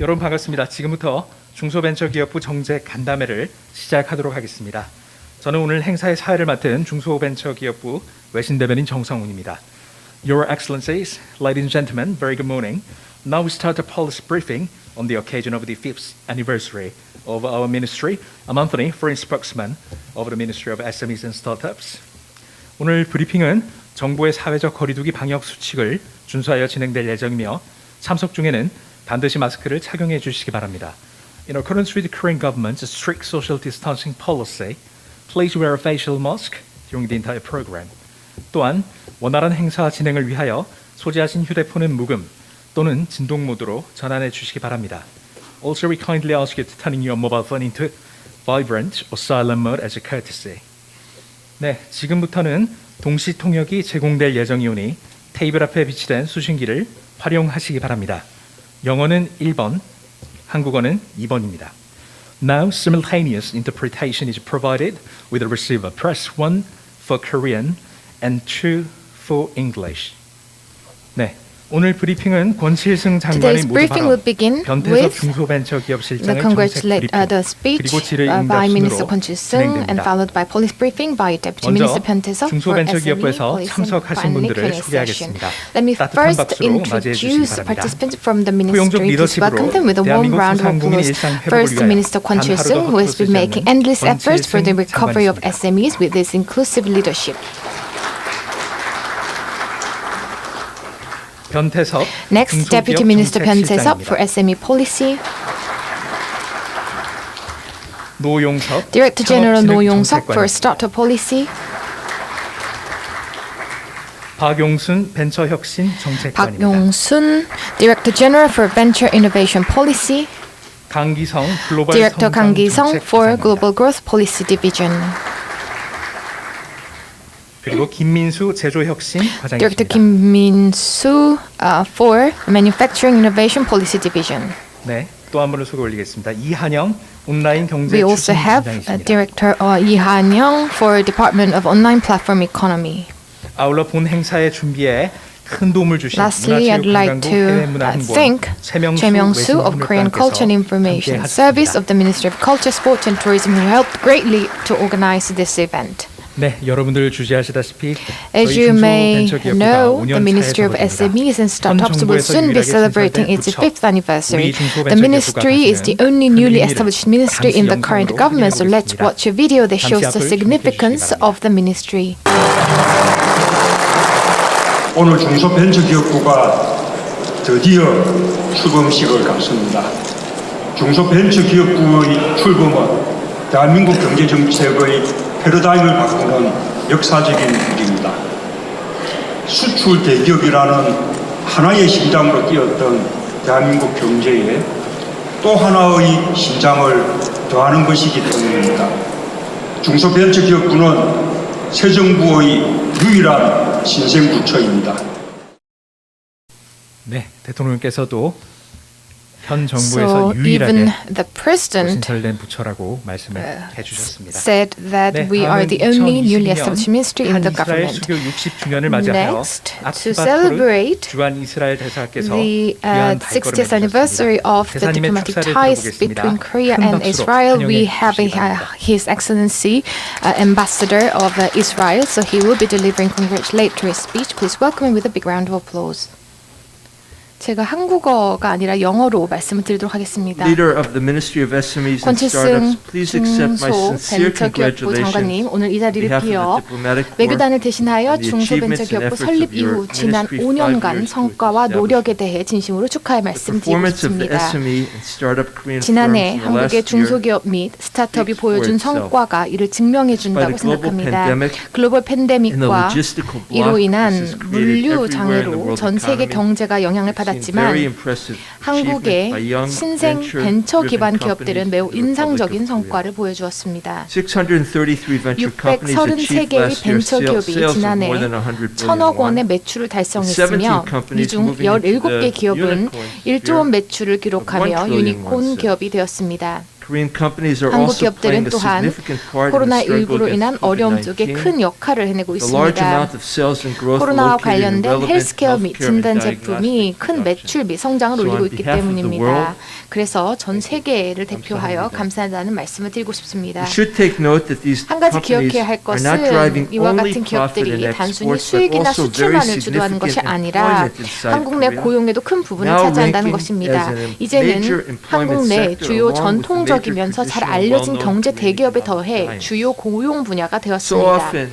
여러분 반갑습니다. 지금부터 중소벤처기업부 정책 간담회를 시작하도록 하겠습니다. 저는 오늘 행사의 사회를 맡은 중소벤처기업부 외신대변인 정성훈입니다. Your Excellencies, ladies and gentlemen, very good morning. Now we start a policy briefing on the occasion of the 5th anniversary of our ministry. I'm Anthony, foreign spokesman of the Ministry of SMEs and Startups. 오늘 브리핑은 정부의 사회적 거리두기 방역 수칙을 준수하여 진행될 예정이며 참석 중에는 반드시 마스크를 착용해 주시기 바랍니다. In accordance with the Korean government's strict social distancing policy, please wear a facial mask during the entire program. 또한 원활한 행사 진행을 위하여 소지하신 휴대폰은 무금 또는 진동 모드로 전환해 주시기 바랍니다. Also, we kindly ask you to turn your mobile phone into vibrant or silent mode as a courtesy. 네, 지금부터는 동시 통역이 제공될 예정이오니 테이블 앞에 비치된 수신기를 활용하시기 바랍니다. 영어는 1번, 한국어는 2번입니다. Now, simultaneous interpretation is provided with a receiver. Press 1 for Korean and 2 for English. 네, 오늘 브리핑은 권칠승 장관의 모두 발언, 변태섭 중소벤처기업 실장의 정책 브리핑, 그리고 질의응답 순으로 진행됩니다. 먼저 중소벤처기업부에서 참석하신 분들을 소개하겠습니다. 따뜻한 박수로 맞이해 주시기 바랍니다. 포용적 리더십으로 대한민국 소상공인 일상 회복을 위하여 단 하루도 헛웃지 않는 권칠승 장관이십니다. 변태섭 Next, Deputy Minister Pyeontaesop for SME Policy. 노용섭 Director General No Yong-seok for 창업진흥정책관입니다. Startup Policy. 박용순 벤처혁신 정책관입니다. 박용순, Director General for Venture Innovation Policy. 강기성 글로벌 Director 성장 Kang Gi-sung 정책 for 부장입니다. Global Growth Policy Division. 그리고 김민수 제조혁신 Director 과장이십니다. Kim Min-soo for Manufacturing Innovation Policy Division. 네, 또 한 분을 소개 올리겠습니다. 이한영 온라인 경제 We also 추진 have 팀장이십니다. Director Lee Han-young for Department of Online Platform Economy. 아울러 본 행사의 준비에 큰 도움을 주신 Lastly, I'd like 문화체육관광부 to 해외문화홍보원 thank Choi Myung-soo of Korean Culture and Information Service of the Ministry of Culture, Sport and Tourism who helped greatly to organize this event. 네, 여러분들 주시하시다시피 As 저희 you may 중소벤처기업부가 know, 5년 the Ministry of 차에 SMEs and 현 Startups will 정부에서 soon be 유일하게 celebrating 신설된 its 부처, 5th anniversary. 우리 중소벤처기업부가 The ministry is the only 가지는 newly 큰 established 의미를 ministry in the 감시 current 영상으로 government, so 확인해 let's 보겠습니다. watch a video that 잠시 shows the 앞을 significance 주목해 주시기 of the ministry. 오늘 중소벤처기업부가 드디어 출범식을 갖습니다. 중소벤처기업부의 출범은 대한민국 경제정책의 패러다임을 바꾸는 역사적인 일입니다. 수출 대기업이라는 하나의 심장으로 뛰었던 대한민국 경제에 또 하나의 심장을 더하는 것이기 때문입니다. 중소벤처기업부는 새 정부의 유일한 신생부처입니다. 네, 대통령께서도 현 So 정부에서 유일하게 even the president 신설된 부처라고 말씀을 해주셨습니다. said that 네, we are 다음은 the only newly 2022년 established ministry in the 한이스라엘 government. 수교 60주년을 맞이하여 Next, to 아티바토르 celebrate 주한 이스라엘 대사께서 the 귀한 60th 발걸음을 anniversary 해주셨습니다. of the 대사님의 diplomatic 축사를 ties 들어보겠습니다. between Korea 큰 and 박수로 Israel. We 환영해 have 주시기 바랍니다. His Excellency Ambassador of Israel, so he will be delivering congratulatory speech. Please welcome him with a big round of applause. 제가 한국어가 아니라 영어로 말씀을 드리도록 하겠습니다. Leader of the Ministry of SMEs and 권칠승 Startups, please accept my 중소 sincere 벤처기업부 장관님, congratulations 오늘 이 on 자리를 behalf of 비어 the diplomatic corps 외교단을 대신하여 and the achievements and 중소벤처기업부 efforts 설립 of your 이후 지난 ministry 5 5년간 years to 성과와 establish. 노력에 대해 진심으로 축하의 The 말씀드리고 performance of the 싶습니다. SME and startup Korean firms 지난해 in the 한국의 last year, 중소기업 및 스타트업이 speaks for 보여준 itself. 성과가 이를 증명해 준다고 Despite a global 생각합니다. pandemic 글로벌 and the 팬데믹과 logistical 이로 block 인한 this has created 물류 everywhere in the 장애로 world 전 세계 economy, 경제가 영향을 we've seen very 받았지만 impressive achievement by 한국의 young 신생 벤처 기반 기업들은 매우 인상적인 성과를 보여주었습니다. 633 venture companies achieved 633개의 last year 벤처 기업이 sales of 지난해 more than 100 billion 1,000억 원의 won. 매출을 달성했으며 이 중 moving into 17개 the 기업은 unicorn 1조 원 sphere 매출을 of 1 기록하며 trillion 유니콘 won 기업이 되었습니다. Korean companies are 한국 also playing 기업들은 a 또한 significant part in the struggle 코로나19로 인한 against 어려움 속에 COVID-19. 큰 역할을 해내고 The large 있습니다. amount of sales and growth 코로나와 located in 관련된 relevant 헬스케어 및 healthcare and 진단 제품이 diagnostic 큰 매출 및 성장을 So 올리고 on 있기 behalf of the 때문입니다. world, 그래서 전 세계를 대표하여 감사합니다. 감사하다는 말씀을 드리고 싶습니다. We should take note that these 한 가지 companies 기억해야 할 are not driving 것은 이와 only 같은 profit 기업들이 and 단순히 exports, but 수익이나 also very 수출만을 주도하는 것이 significant 아니라 employment inside 한국 내 Korea. 고용에도 큰 부분을 Now 차지한다는 ranking 것입니다. as a major 이제는 employment 한국 내 sector 주요 along with the 전통적이면서 major 잘 traditional 알려진 well-known 경제 Korean 대기업에 economic 더해 giants. 주요 고용 분야가 So 되었습니다. often,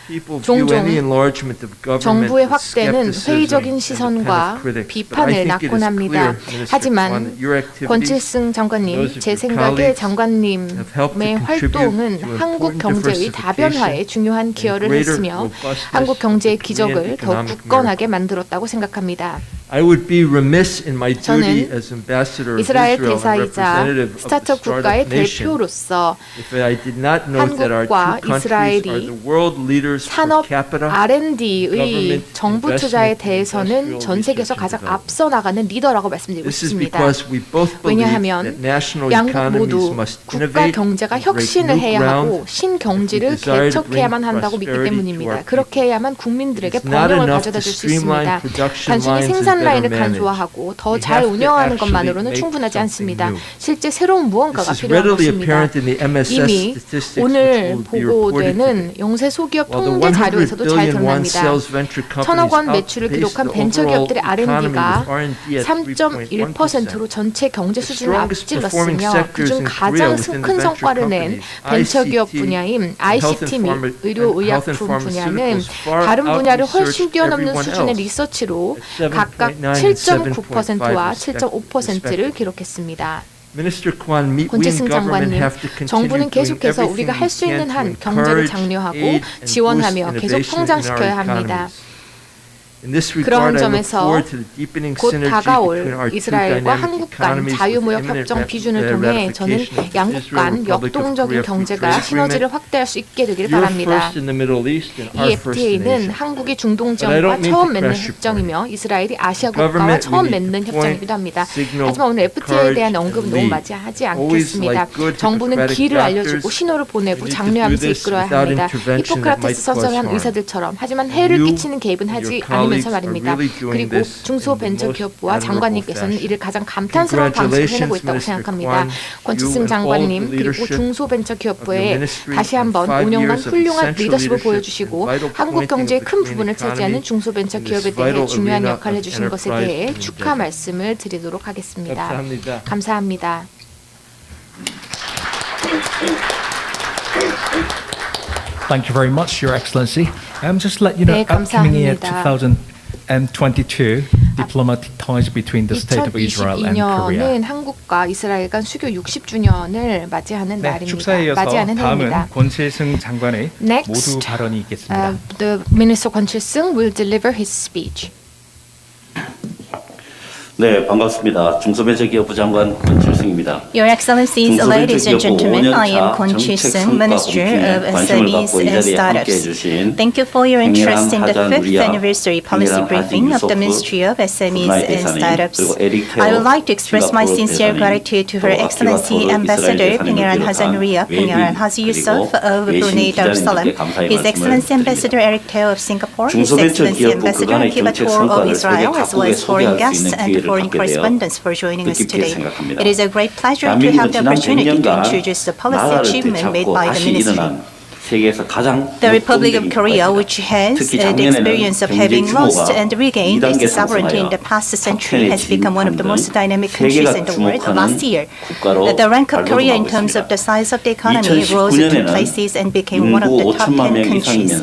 people view 종종 any enlargement of government 정부의 with 확대는 skepticism 회의적인 and the pen 시선과 of critics. But I 비판을 think it 낳곤 is 합니다. clear, Minister Kwan, 하지만 that your activities 권칠승 장관님, those of 제 your 생각에 colleagues have helped to 장관님의 contribute 활동은 to 한국 important 경제의 diversification 다변화에 중요한 and 기여를 greater 했으며 robustness 한국 경제의 of the Korean 기적을 더욱 economic 굳건하게 만들었다고 생각합니다. I would be remiss in my duty 저는 as ambassador of 이스라엘 Israel and 대사이자 representative of the 스타트업 국가의 startup nation 대표로서 if I did not note that our 한국과 two countries 이스라엘이 are the world leaders per 산업 capita. R&D의 government 정부 investment 투자에 in 대해서는 industrial 전 세계에서 research and 가장 development. 앞서 나가는 리더라고 말씀드리고 This is 싶습니다. because we both believe that 왜냐하면 national 양국 economies 모두 must 국가 innovate, 경제가 break 혁신을 new 해야 하고 ground. 신경지를 if we desire to 개척해야만 bring 한다고 믿기 prosperity to 때문입니다. our 그렇게 people. 해야만 국민들에게 It's not 번영을 enough 가져다 to 줄 수 streamline 있습니다. production 단순히 lines and 생산 라인을 better manage. 간소화하고 더 We 잘 have to 운영하는 actually 것만으로는 make 충분하지 something 않습니다. new. 실제 새로운 무언가가 This is 필요한 readily 것입니다. apparent in the MSS 이미 statistics which 오늘 will be reported today. 보고되는 영세 소기업 While the 통계 100 자료에서도 잘 billion won 드러납니다. sales venture companies 천억 원 매출을 outpaced 기록한 the 벤처 overall 기업들의 economy R&D가 with R&D at 3.1%로 3.1%. 전체 경제 The 수준을 strongest performing 앞질렀으며 sectors 그중 in 가장 Korea within 큰 the venture 성과를 낸 companies, 벤처 기업 ICT, 분야인 health ICT and 및 의료 의약품 분야는 pharmaceuticals far 다른 분야를 훨씬 out-researched 뛰어넘는 everyone 수준의 else 리서치로 at 각각 7.9 and 7.9%와 7.5% 7.5%를 기록했습니다. Minister Kwan, we in 권칠승 government 장관님, have to continue 정부는 doing 계속해서 everything 우리가 we 할 수 can 있는 to 한 경제를 encourage, 장려하고 aid, and boost 지원하며 계속 innovation in our 성장시켜야 합니다. economies. In this 그런 regard, I look 점에서 forward to the deepening 곧 synergy 다가올 between our two 이스라엘과 dynamic 한국 간 economies with 자유무역 imminent 협정 비준을 통해 저는 ratification of the 양국 Israel 간 Republic of 역동적인 Korea Free 경제가 Trade 시너지를 Agreement. 확대할 수 있게 되기를 You're 바랍니다. first in the Middle East and 이 our first in FTA는 Asia. 한국이 But I 중동지역과 don't mean 처음 to 맺는 crash your 협정이며 이스라엘이 아시아 국가와 Government, 처음 we need 맺는 to 협정이기도 point, 합니다. signal, 하지만 오늘 FTA에 대한 encourage, 언급은 and 너무 lead. 맞이하지 Always 않겠습니다. like good 정부는 Hippocratic 길을 알려주고 doctors, 신호를 보내고 we need to 장려하면서 do this 이끌어야 without 합니다. intervention that might 히포크라테스 cause 선서를 한 harm. 의사들처럼 하지만 해를 You 끼치는 개입은 and 하지 your colleagues 않으면서 are 말입니다. really doing 그리고 this 중소벤처기업부와 in the most 장관님께서는 admirable 이를 가장 감탄스러운 방식으로 해내고 있다고 Congratulations, 생각합니다. Minister Kwan. 권칠승 You and all 장관님 of the 그리고 leadership 중소벤처기업부의 of your ministry 다시 on 한번 5 5년간 years of 훌륭한 essential 리더십을 leadership 보여주시고 and vital 한국 pointing 경제의 of the 큰 Korean Korean 부분을 차지하는 economy 중소벤처기업에 in this 대해 vital 중요한 arena 역할을 of 해주신 것에 enterprise 대해 and 축하 endeavor. 말씀을 드리도록 하겠습니다. 감사합니다. 감사합니다. Thank you very much, Your Excellency. Just to let you know, 네, upcoming year 감사합니다. 2022, diplomatic ties between the State of Israel and Korea. 2022년은 한국과 이스라엘 간 수교 60주년을 맞이하는 네, 날입니다. 축사에 이어서 맞이하는 다음은 해입니다. 권칠승 장관의 Next, 모두 발언이 있겠습니다. The Minister Kwon Chil-sung will deliver his speech. 네, 반갑습니다. 중소벤처기업부 장관 권칠승입니다. Your Excellencies, ladies and gentlemen, I am Kwon Chil-sung, Minister of SMEs and Startups. Thank you for your interest in the 5th anniversary policy briefing of the Ministry of SMEs and Startups. I would like to express my sincere gratitude to Her Excellency Ambassador Pengeran Hazanuria Pengeran Haji Yusof of Brunei Darussalam, His Excellency Ambassador Eric Teo of Singapore, His Excellency Ambassador Akiba Tor of Israel, as well as foreign guests and foreign correspondents for joining us today. It is a great pleasure to have the opportunity to introduce the policy achievement made by the Ministry. The Republic of Korea, which has the experience of having lost and regained its sovereignty in the past century, has become one of the most dynamic countries in the world. Last year, the rank of Korea in terms of the size of the economy rose 2 places and became one of the top 10 countries.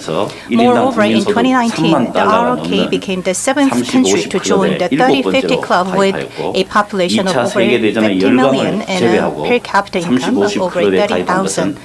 Moreover, in 2019, the ROK became the 7th country to join the 30-50 club with a population of over 50 million and a per capita income of over $30,000.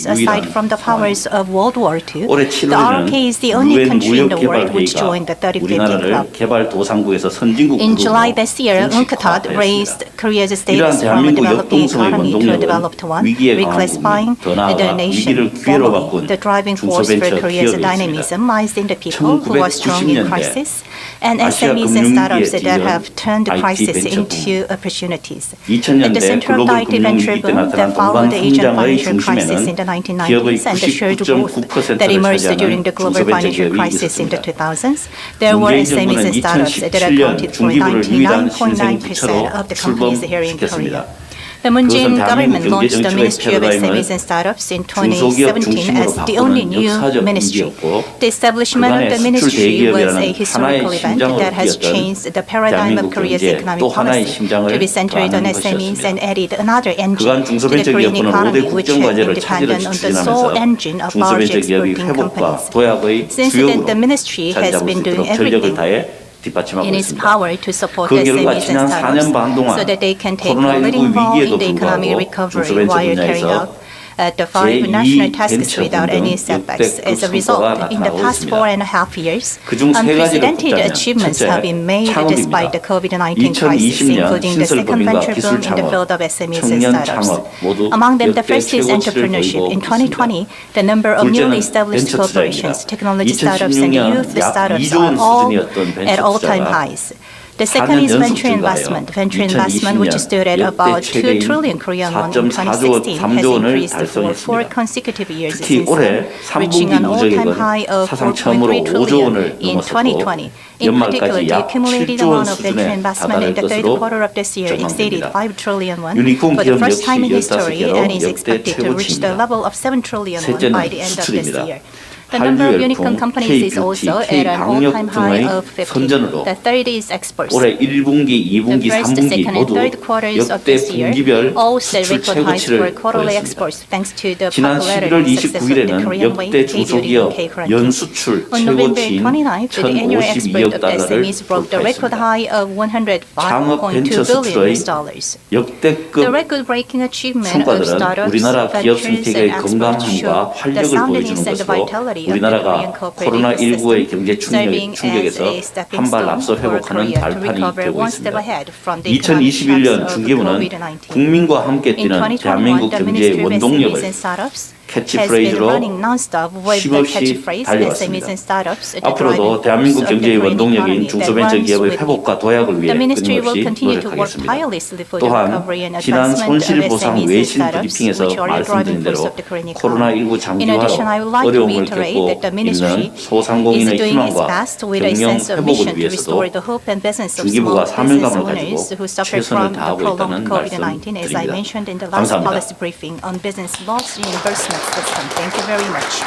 Aside from from the powers of World War II, 올해 the ROK 7월에는 is the only 유엔 country in the world which 무역개발회의가 joined the 35th 우리나라를 club. 개발도상국에서 선진국 In July 그룹으로 this year, UNCTAD raised 정식화하였습니다. Korea's 이러한 status from a 대한민국 developing 역동성의 economy to a 원동력은 developed one, 위기에 강한 reclassifying 국민, 더 나아가 the nation. 위기를 기회로 Formally, 바꾼 the driving force for 중소벤처 Korea's 기업이 dynamism 있습니다. lies in the people who are strong in 1990년대 crisis and 아시아 SMEs and startups 금융위기에 that 뒤이은 have turned IT crisis 벤처 into opportunities. 2000년대 At the center of the 글로벌 IT venture 금융위기 때 boom that 나타난 followed the Asian 동반 financial 성장의 crisis in the 중심에는 기업의 1990s and the shared growth 99.9%를 that emerged during 차지하는 the global 중소벤처 financial 기업이 crisis in the 있었습니다. 2000s, there were 문재인 SMEs 정부는 and startups that 2017년 accounted for 중기부를 유일한 99.9% 신생부처로 of the companies here in Korea. 출범시켰습니다. The Moon Jae-in 그것은 government 대한민국 launched the 경제 Ministry of 정책의 SMEs and Startups in 중소기업 2017 중심으로 as the only 바꾸는 new 역사적 ministry. 위기였고 The establishment of 그간의 the 수출 ministry was a 대기업이라는 historical 하나의 event 심장으로 that has 뛰었던 changed the paradigm of 대한민국 Korea's 경제에 economic 또 하나의 policy 심장을 to be centered on 더하는 SMEs 것이었습니다. and added another engine 그간 to the 중소벤처 Korean 기업부는 5대 economy, which 국정 had 과제를 been 차질을 dependent on the sole 추진하면서 engine of large 중소벤처 기업이 exporting 회복과 companies. 도약의 Since then, the 주역으로 ministry has 자리 잡을 been 수 doing 있도록 전력을 everything 다해 뒷받침하고 in its 있습니다. power to support 그 결과 SMEs and 지난 startups 4년 반 동안 so that they can take a 코로나19 leading role 위기에도 in the economic 불구하고 recovery 중소벤처 while carrying 분야에서 out the 5 national tasks 제2 without any 벤처 setbacks. 역대급 As a 성과가 result, in the 나타나고 past 있습니다. 4.5 years, 그중 세 가지를 unprecedented 꼽자면 achievements 첫째, have been made 창업입니다. despite the COVID-19 crisis, 2020년 including the second 신설법인과 venture 기술 boom in the 창업, field of SMEs and 청년 startups. 창업 모두 Among them, the 역대 first is 최고치를 entrepreneurship. 보이고 In 있습니다. 2020, the number of 둘째는 newly established 벤처 corporations, 투자입니다. technology startups, and 2016년 youth 약 startups 2조 원 are all 수준이었던 벤처 at all-time 투자가 highs. The second is 4년 연속 venture 증가하여 investment. Venture investment, which 2020년 stood at about 역대 2 최대인 trillion Korean won in 4.4조 2016, has 3조 원을 increased for 4 달성했습니다. consecutive years 특히 since 올해 then, reaching 3분기 an all-time 누적액은 high of 사상 4.3 처음으로 5조 trillion 원을 in 넘었었고 2020. In particular, 연말까지 the 약 accumulated 7조 원 amount of venture 수준에 investment in 다다를 the third 것으로 quarter of this year exceeded 전망됩니다. 5 trillion won 유니콘 for the 기업 first time in 역시 history 15개로 and is 역대 expected to reach the 최고치입니다. level of 7 trillion won 셋째는 by the end of this 수출입니다. year. The number of 한류 unicorn 열풍, companies is K-뷰티, also at an all-time high K-강력 of 등의 50. 선전으로 The third is exports. 올해 1분기, 2분기, The first, 3분기 second, and 모두 third quarters of 역대 this year 분기별 all set 수출 record highs for 최고치를 quarterly 보였습니다. exports, thanks to the 지난 popularity 11월 and success of the 29일에는 Korean way, 역대 K-beauty, and 중소기업 K-crunching. 연수출 On November 최고치인 29th, the annual export 1052억 of the 달러를 SMEs broke the record 돌파했습니다. high of 창업 벤처 $105.2 billion. 수출의 The 역대급 record-breaking achievement of 성과들은 startups, 우리나라 기업 ventures, 생태계의 and exports show 건강함과 the 활력을 soundness 보여주는 and the 것으로 vitality of the Korean 우리나라가 corporate 코로나19의 ecosystem, 경제 serving as 충격에서 a stepping 한 발 stone 앞서 for 회복하는 Korea to 발판이 recover 되고 one step 있습니다. ahead from the economic shocks 2021년 of 중기부는 COVID-19. 국민과 함께 In 뛰는 2021, 대한민국 the 경제의 Ministry of SMEs 원동력을 and Startups has been 캐치프레이즈로 running non-stop with the 쉼없이 catchphrase SMEs 달려왔습니다. and Startups, the 앞으로도 driving 대한민국 force of the 경제의 Korean 원동력인 economy that 중소벤처 runs 기업의 with 회복과 도약을 위해 The ministry will 끊임없이 continue to work 노력하겠습니다. tirelessly for the 또한 recovery and 지난 advancement of 손실보상 SMEs and 외신 startups, 브리핑에서 which are the driving 말씀드린 force 대로 of the Korean economy. 코로나19 In addition, I would 장기화로 like to 어려움을 reiterate 겪고 that the ministry 있는 소상공인의 is doing its 희망과 best with a 경영 sense of 회복을 mission to 위해서도 restore the hope and business of 중기부가 small business 사명감을 owners 가지고 who suffer 최선을 from the 다하고 prolonged 있다는 COVID-19, as I 말씀드립니다. mentioned in the last 감사합니다. policy briefing on business loss reimbursement system. Thank you very much.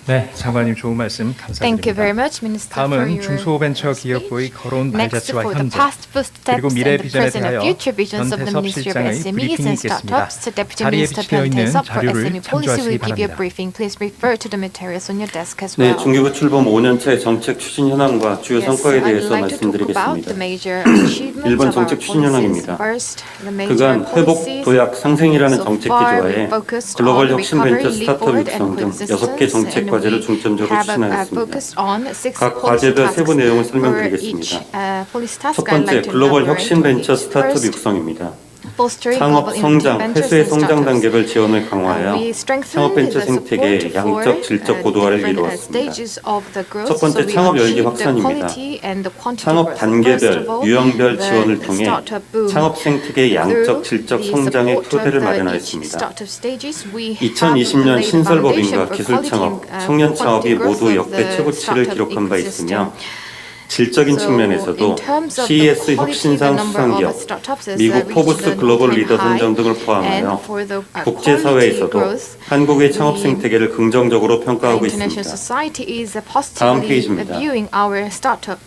네, 장관님 좋은 말씀 Thank you very 감사드립니다. much, Minister, for 다음은 your 중소벤처기업부의 speech. 거론 Next, 발자취와 for the 현재 past footsteps 그리고 and 미래 the 비전에 present and 대하여 future visions of the 전태섭 Ministry of 실장의 SMEs 브리핑이 and 있겠습니다. Startups, the Deputy 자리에 Minister 비치되어 있는 Hyun Tae-seop for 자료를 SME policy 참조하시기 will give you a 바랍니다. briefing. Please refer to the materials on your desk as 네, well. 중기부 출범 5년차의 정책 추진 현황과 주요 성과에 I'd 대해서 like to talk about the 말씀드리겠습니다. major achievements 일본 of our 정책 추진 policies. 현황입니다. First, the major 그간 회복, policies. 도약, 상생이라는 So 정책 far, 기조하에 we focused 글로벌 on 혁신 recovery, 벤처 스타트업 leapforward, 육성 and 등 coexistence, 6개 정책 and 과제를 we 중점적으로 have 추진하였습니다. focused on 6 각 policy 과제별 세부 tasks. 내용을 For 설명드리겠습니다. each policy task, 첫 I'd 번째, like to 글로벌 elaborate 혁신 on 벤처 each. 스타트업 First, 육성입니다. bolstering 창업, global 성장, ventures 회수의 and 성장 startups. 단계별 지원을 강화하여 We strengthen 창업 벤처 the 생태계의 support 양적, for 질적 고도화를 different 이루었습니다. stages of the growth. 첫 번째, So we 창업 열기 achieve the 확산입니다. quality and the quantity 창업 growth. First 단계별, of all, 유형별 the 지원을 통해 startup boom. 창업 생태계의 양적, Through 질적 the 성장의 support of 토대를 the each 마련하였습니다. startup stages, we have 2020년 laid the 신설법인과 foundation for 기술 quality 창업, and 청년 창업이 quantity growth 모두 of 역대 the 최고치를 startup 기록한 바 있으며 ecosystem. 질적인 So, 측면에서도 in terms of the CES quality, 혁신상 the number of 수상기업, startups has 미국 reached 포브스 the 글로벌 all-time 리더 high. 선정 등을 And 포함하여 for the quality 국제사회에서도 growth, 한국의 창업 we 생태계를 긍정적으로 평가하고 international 있습니다. society is 다음 positively 페이지입니다. viewing our startup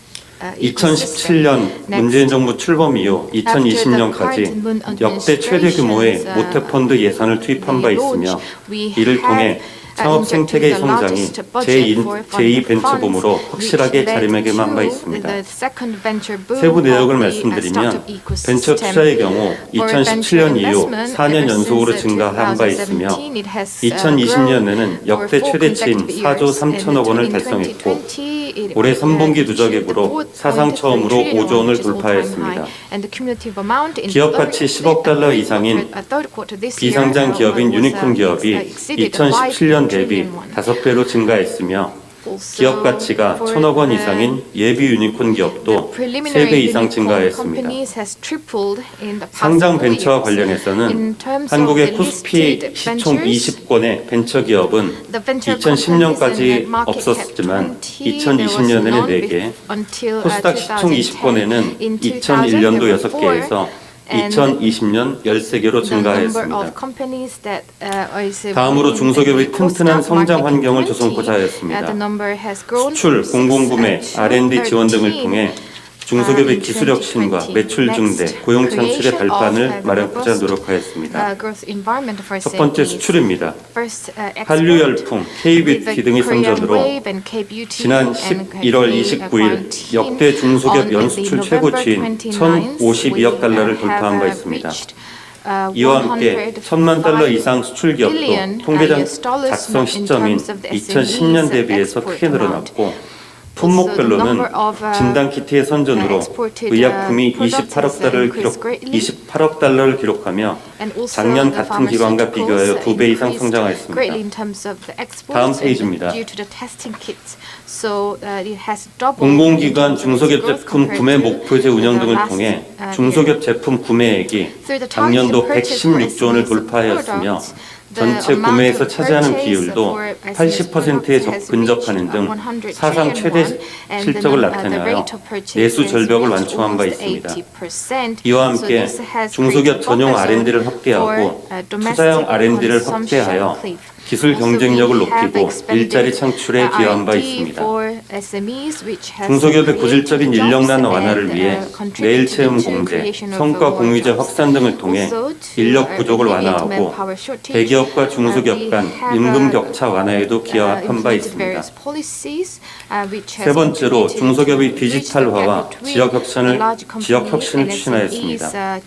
ecosystem. 2017년 Next. 문재인 정부 출범 이후 2020년까지 역대 최대 규모의 모태펀드 예산을 투입한 바 있으며 이를 통해 창업 생태계의 injecting the 성장이 largest budget for 제2 벤처 funds, 붐으로 확실하게 which led 자리매김한 바 to 있습니다. the second venture boom 세부 내역을 of the 말씀드리면 startup 벤처 ecosystem. 투자의 경우 For 2017년 이후 investment, 4년 ever 연속으로 since 증가한 바 있으며 2017, it has, 2020년에는 grown 역대 for 최대치인 consecutive 4조 years. 3천억 원을 In 달성했고 2020, it 올해 3분기 achieved 누적액으로 the 사상 처음으로 4.3 5조 원을 which is all-time 돌파했습니다. high. And the cumulative amount in 기업 the 가치 10억 달러 이상인 third quarter this year, 비상장 기업인 was, 유니콘 기업이 exceeded 2017년 5 대비 trillion won. 5배로 증가했으며 Also, 기업 가치가 for, 1,000억 원 이상인 예비 유니콘 기업도 3배 이상 증가했습니다. 상장 벤처와 관련해서는 한국의 코스피 시총 20권의 벤처 기업은 2010년까지 없었지만 2020년에는 4개, 코스닥 시총 20권에는 2001년도 6개에서 2020년 13개로 증가했습니다. 다음으로 중소기업의 튼튼한 성장 환경을 조성고자 하였습니다. 수출, 공공구매, R&D 지원 등을 통해 중소기업의 기술 혁신과 매출 증대, 고용 창출의 발판을 마련하고자 노력하였습니다. 첫 번째 수출입니다. 한류 열풍, K-뷰티 등의 선전으로 지난 11월 29일 역대 중소기업 연수출 최고치인 1,052억 달러를 돌파한 바 있습니다. 이와 함께 1,000만 달러 이상 수출 기업도 통계장 작성 시점인 2010년 대비해서 크게 늘어났고 품목별로는 진단키트의 선전으로 의약품이 28억 달러를 기록하며 작년 같은 기간과 비교하여 2배 이상 성장하였습니다. 다음 페이지입니다. 공공기관 중소기업 제품 구매 목표제 운영 등을 통해 중소기업 제품 구매액이 작년도 116조 원을 돌파하였으며 전체 구매에서 차지하는 비율도 80%에 근접하는 등 사상 최대 실적을 나타내어 내수 절벽을 완충한 바 있습니다. 이와 함께 중소기업 전용 R&D를 확대하고 투자형 R&D를 확대하여 기술 경쟁력을 높이고 일자리 창출에 기여한 바 있습니다. 중소기업의 고질적인 인력난 완화를 위해 내일 채용 공제, 성과 공유제 확산 등을 통해 인력 부족을 완화하고 대기업과 중소기업 간 임금 격차 완화에도 기여한 바 있습니다. 세 번째로 중소기업의 디지털화와 지역 혁신을 추진하였습니다.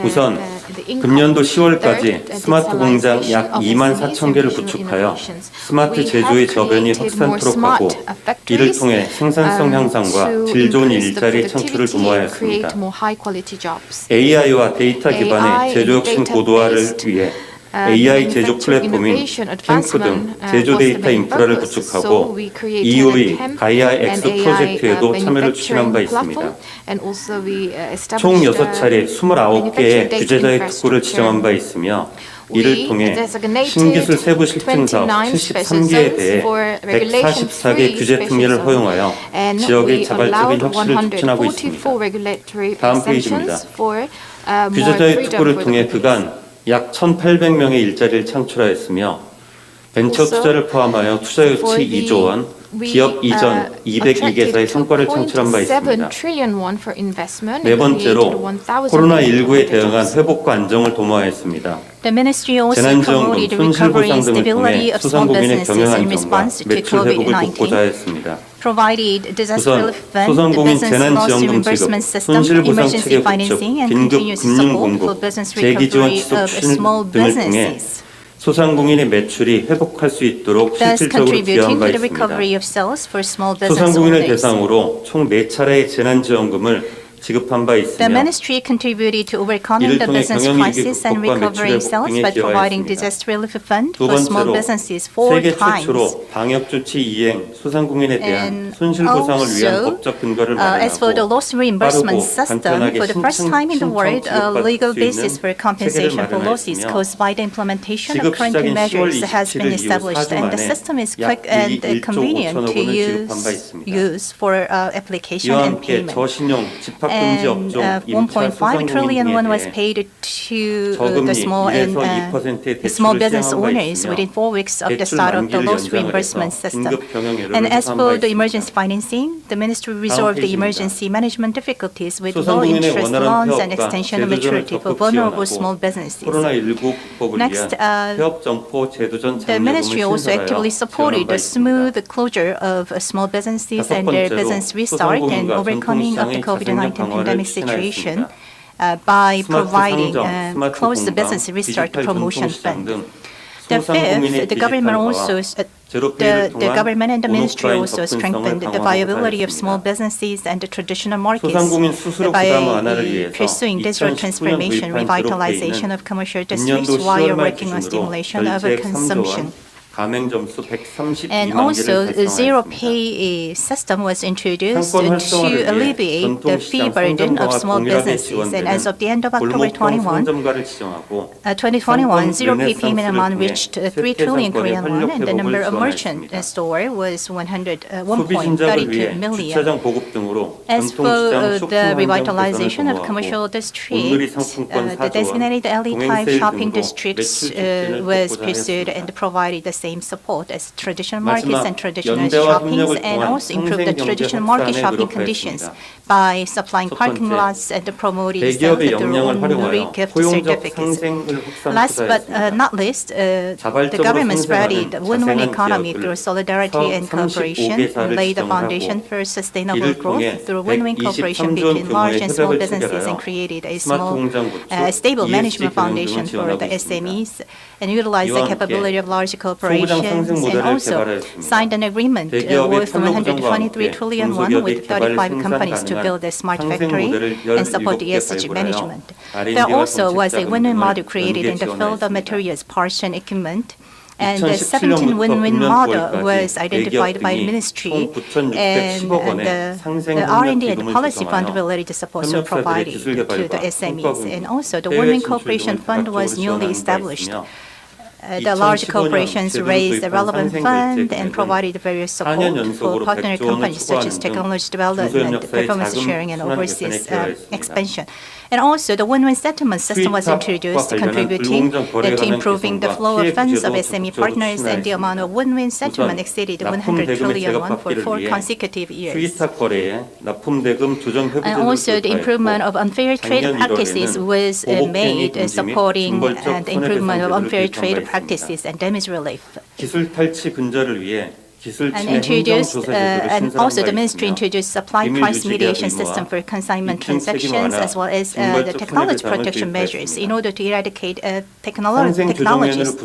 우선 금년도 10월까지 스마트 공장 약 2만 4천 개를 구축하여 스마트 제조의 저변이 확산토록 하고 이를 통해 생산성 향상과 질 좋은 일자리 창출을 도모하였습니다. AI와 데이터 기반의 제조 혁신 고도화를 위해 AI 제조 플랫폼인 캠프 등 제조 데이터 인프라를 구축하고 EOE 가이아 X 프로젝트에도 참여를 추진한 바 있습니다. 총 6차례 29개의 규제자의 특구를 지정한 바 있으며 이를 통해 신기술 세부 실증 사업 73개에 대해 144개 규제 특례를 허용하여 지역의 자발적인 혁신을 촉진하고 있습니다. 다음 페이지입니다. 규제자의 특구를 통해 그간 약 1,800명의 일자리를 창출하였으며 벤처 투자를 포함하여 투자 유치 2조 원, 기업 이전 202개사의 성과를 창출한 바 있습니다. 네 번째로 코로나19에 대응한 회복과 안정을 도모하였습니다. 재난지원금, 손실보상 등을 통해 소상공인의 경영 안정과 매출 회복을 돕고자 했습니다. 우선 소상공인 재난지원금 지급, 손실보상 체계 구축, 긴급 금융 공급, 재기지원 지속 추진 등을 통해 소상공인의 매출이 회복할 수 있도록 실질적으로 기여한 바 있습니다. 소상공인을 대상으로 총 4차례의 재난지원금을 지급한 바 있으며 The ministry contributed to overcoming the business crisis and recovery sales by providing disaster relief fund 두 for small 번째로 businesses 4 세계 times. 최초로 방역조치 이행 소상공인에 대한 And 손실보상을 위한 also, 법적 근거를 as for the 마련하고 loss reimbursement 빠르고 system, 간편하게 for the first time in the world, a 신청 legal 지급받을 수 basis 있는 for compensation 체계를 for losses 마련하였으며 caused by the implementation of 지급 current 시작인 10월 measures has been 27일 이후 established, 4주 and the 만에 system is 약 quick and 1조 convenient 5천억 to 원을 지급한 바 있습니다. use for application 이와 and 함께 payment. 저신용 집합 금지 업종 임차 1.5 trillion won was 소상공인에 대해 paid to 저금리 the small and 1에서 2%의 small 대출을 business 시행한 바 owners 있으며 within 4 weeks of the 대출 start of the 만기를 loss 연장을 reimbursement 해서 system. 긴급 경영에를 And as 조사한 바 for the 있습니다. emergency financing, the ministry resolved the 페이지입니다. emergency management difficulties with low 소상공인의 interest 원활한 loans and 폐업과 extension of 제도전을 maturity for 적극 vulnerable 지원하고 small businesses. 코로나19 극복을 Next, 위한 폐업 점포 제도전 The ministry 장려금을 also actively 신설하여 supported 지원한 바 the smooth 있습니다. closure of small businesses 다섯 and their 번째로 business restart and 소상공인과 overcoming of the 전통시장의 COVID-19 자생력 pandemic 강화를 situation 추진하였습니다. by 스마트 providing 상점, 스마트 close the 공방, business restart 디지털 promotion 전통시장 fund. 등 The 소상공인의 fifth, the government 디지털화와 also 제로페이를 the 통한 government and the ministry 온오프라인 also 접근성을 strengthened the 강화하고자 viability of small 했습니다. businesses and the traditional markets 소상공인 수수료 by 부담 완화를 위해서 pursuing digital 2019년 transformation, 도입한 revitalization 제로페이는 of commercial 금년도 districts while 10월 말 working on 기준으로 stimulation of 결제액 3조 consumption. 원, 가맹 점수 132만 And 개를 also, a zero 달성하였습니다. pay system was introduced 상권 to 활성화를 위해 alleviate the fee 전통시장 burden of 상점가와 small 동일하게 businesses. And as 지원되는 of the end of October 골목형 21, 상점가를 지정하고 2021, zero pay 르네상스를 payment amount 통해 reached 3 세태 trillion 상권의 Korean won, and the 활력 number of 회복을 merchant 지원하였습니다. store was 소비 진작을 1.32 위해 million. 주차장 보급 등으로 As for 전통시장 the 쇼핑 환경 revitalization 개선을 of commercial 도모하고 온누리 districts, 상품권 the 4조 원, designated alley-type 동행세일 shopping 등으로 districts 매출 촉진을 was 돕고자 pursued 하였습니다. and provided the same support as traditional markets and 마지막 traditional 연대와 shoppings, 협력을 and 통한 also improve the 상생 경제 traditional market 확산에 shopping conditions 노력하였습니다. by supplying 첫 parking 번째, lots and promoting the sales 대기업의 of their 역량을 own 활용하여 gift 포용적 certificates. 상생을 확산 Last but 투자했습니다. not least, the 자발적으로 government spread 생생하는 the win-win 자생한 economy 기업을 through solidarity and cooperation 35개사를 and lay the 지정을 foundation 하고 for sustainable 이를 growth 통해 through win-win cooperation 123조 between large 규모의 and small 협약을 businesses and 체결하여 created a 스마트 small, 공장 구축, stable ESG management 경영 등을 foundation for the 지원하고 있습니다. SMEs and utilize the 이와 함께 capability of large 소부장 corporations 상생 and 모델을 also 개발하였습니다. signed an agreement 대기업의 worth 판로부장과 123 함께 trillion won 중소기업의 with 개발 35 companies to 생산 build a smart 가능한 factory 상생 모델을 and support 17개 ESG 발굴하여 management. R&D와 There also was a 정책 win-win 자금 model 등을 created in the field of 연계 materials, parts and equipment. And the 2017 17 win-win 금년 model 9월까지 was identified by 대기업 등이 ministry 총 9,610억 and 원의 상생 the 협력 R&D and 기금을 policy fund 구성하여 related supports are 협력사들의 provided 기술 to the 개발과 SMEs. 성과 And also the 해외 Win-Win 진출 Cooperation 등을 Fund was 다각적으로 newly 지원하는 바 established. 있으며 The large 2015년 corporations 제도를 raised the 도입한 relevant 상생 fund 결제 and 금액은 provided various 4년 support for 연속으로 partner 100조 원을 companies such as 초과하는 등 technology development, 중소협력사의 performance 자금 sharing, and 순환 overseas 개선에 기여하였습니다. expansion. And also the win-win settlement system was 수입탑과 introduced, 관련한 contributing 불공정 거래에 to 관한 improving the 개선과 flow of 피해 funds of 구제도 SME 적극적으로 partners, and the amount of win-win settlement 우선 exceeded 납품 100 대금의 trillion won for 제각받기를 4 위해 consecutive years. 수의탑 거래에 납품 대금 조정 And 회부제도를 also the improvement of unfair trade 작년 practices 1월에는 was 보복행위 made, 금지 및 supporting 징벌적 and the improvement of 손해배상 unfair 제도를 trade 도입한 바 practices and damage relief. 기술 탈취 근절을 위해 기술 And 침해 행정 introduced, 조사 제도를 and 신설한 also 바 the ministry 있으며 introduced supply 비밀 price 유지 mediation 계약 system for consignment 입증 책임 transactions, 완화, as well as the 징벌적 technology 손해배상을 protection measures in 도입하였습니다. order to eradicate 상생 technologies 조정위원회를 theft.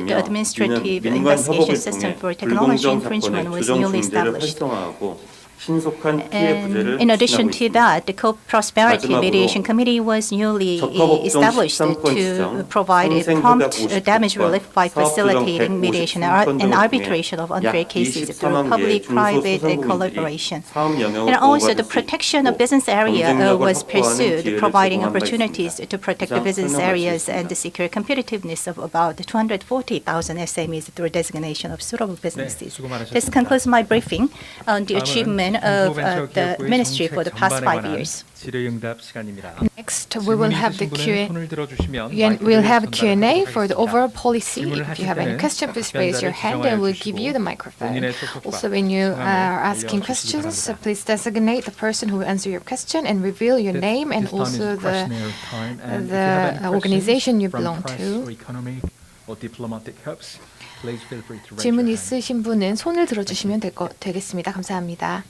The 구성하였으며 administrative 이는 민관 investigation 협업을 system 통해 for technology 불공정 infringement 사건의 was 조정 newly 중재를 established. 활성화하고 신속한 피해 And 구제를 in addition 추진하고 to 있습니다. that, the Co-Prosperity 마지막으로 Mediation Committee was newly 적합업종 established 13건 to 지정, provide a 상생 prompt 조작 damage 59건, relief by 사업 조정 facilitating mediation 153건 and 등을 arbitration of 통해 unfair 약 cases through 24만 개의 public-private 중소소상공인들이 collaboration. 사업 영역을 And also 보호받을 the 수 protection of 있고 business area 경쟁력을 was 확보하는 pursued, 기회를 providing 제공한 바 opportunities 있습니다. to protect the 이상 business 설명 areas and 마치겠습니다. to secure competitiveness of about 240,000 SMEs through designation of suitable businesses. 수고 많으셨습니다. This concludes my briefing on the 다음은 achievement of the 중소벤처기업부의 ministry for the 정책 past 전반에 5 관한 years. 질의응답 시간입니다. Next, we will have the Q&A. 손을 들어주시면 We'll have Q&A 마이크를 for the 전달하도록 overall 하겠습니다. policy. 질문을 If 하실 you have any 때는 question, please raise your 답변자를 hand and we'll give you the microphone. 본인의 소속과 Also, when you 성함을 are asking 알려주시기 questions, 바랍니다. please designate the person who will answer your question and reveal your name and This time is also the questionnaire time, and if you the have any organization you questions belong from to. press or economic or diplomatic hubs, please feel free to raise 질문 your hand. 있으신 분은 손을 들어주시면 되겠습니다. 감사합니다.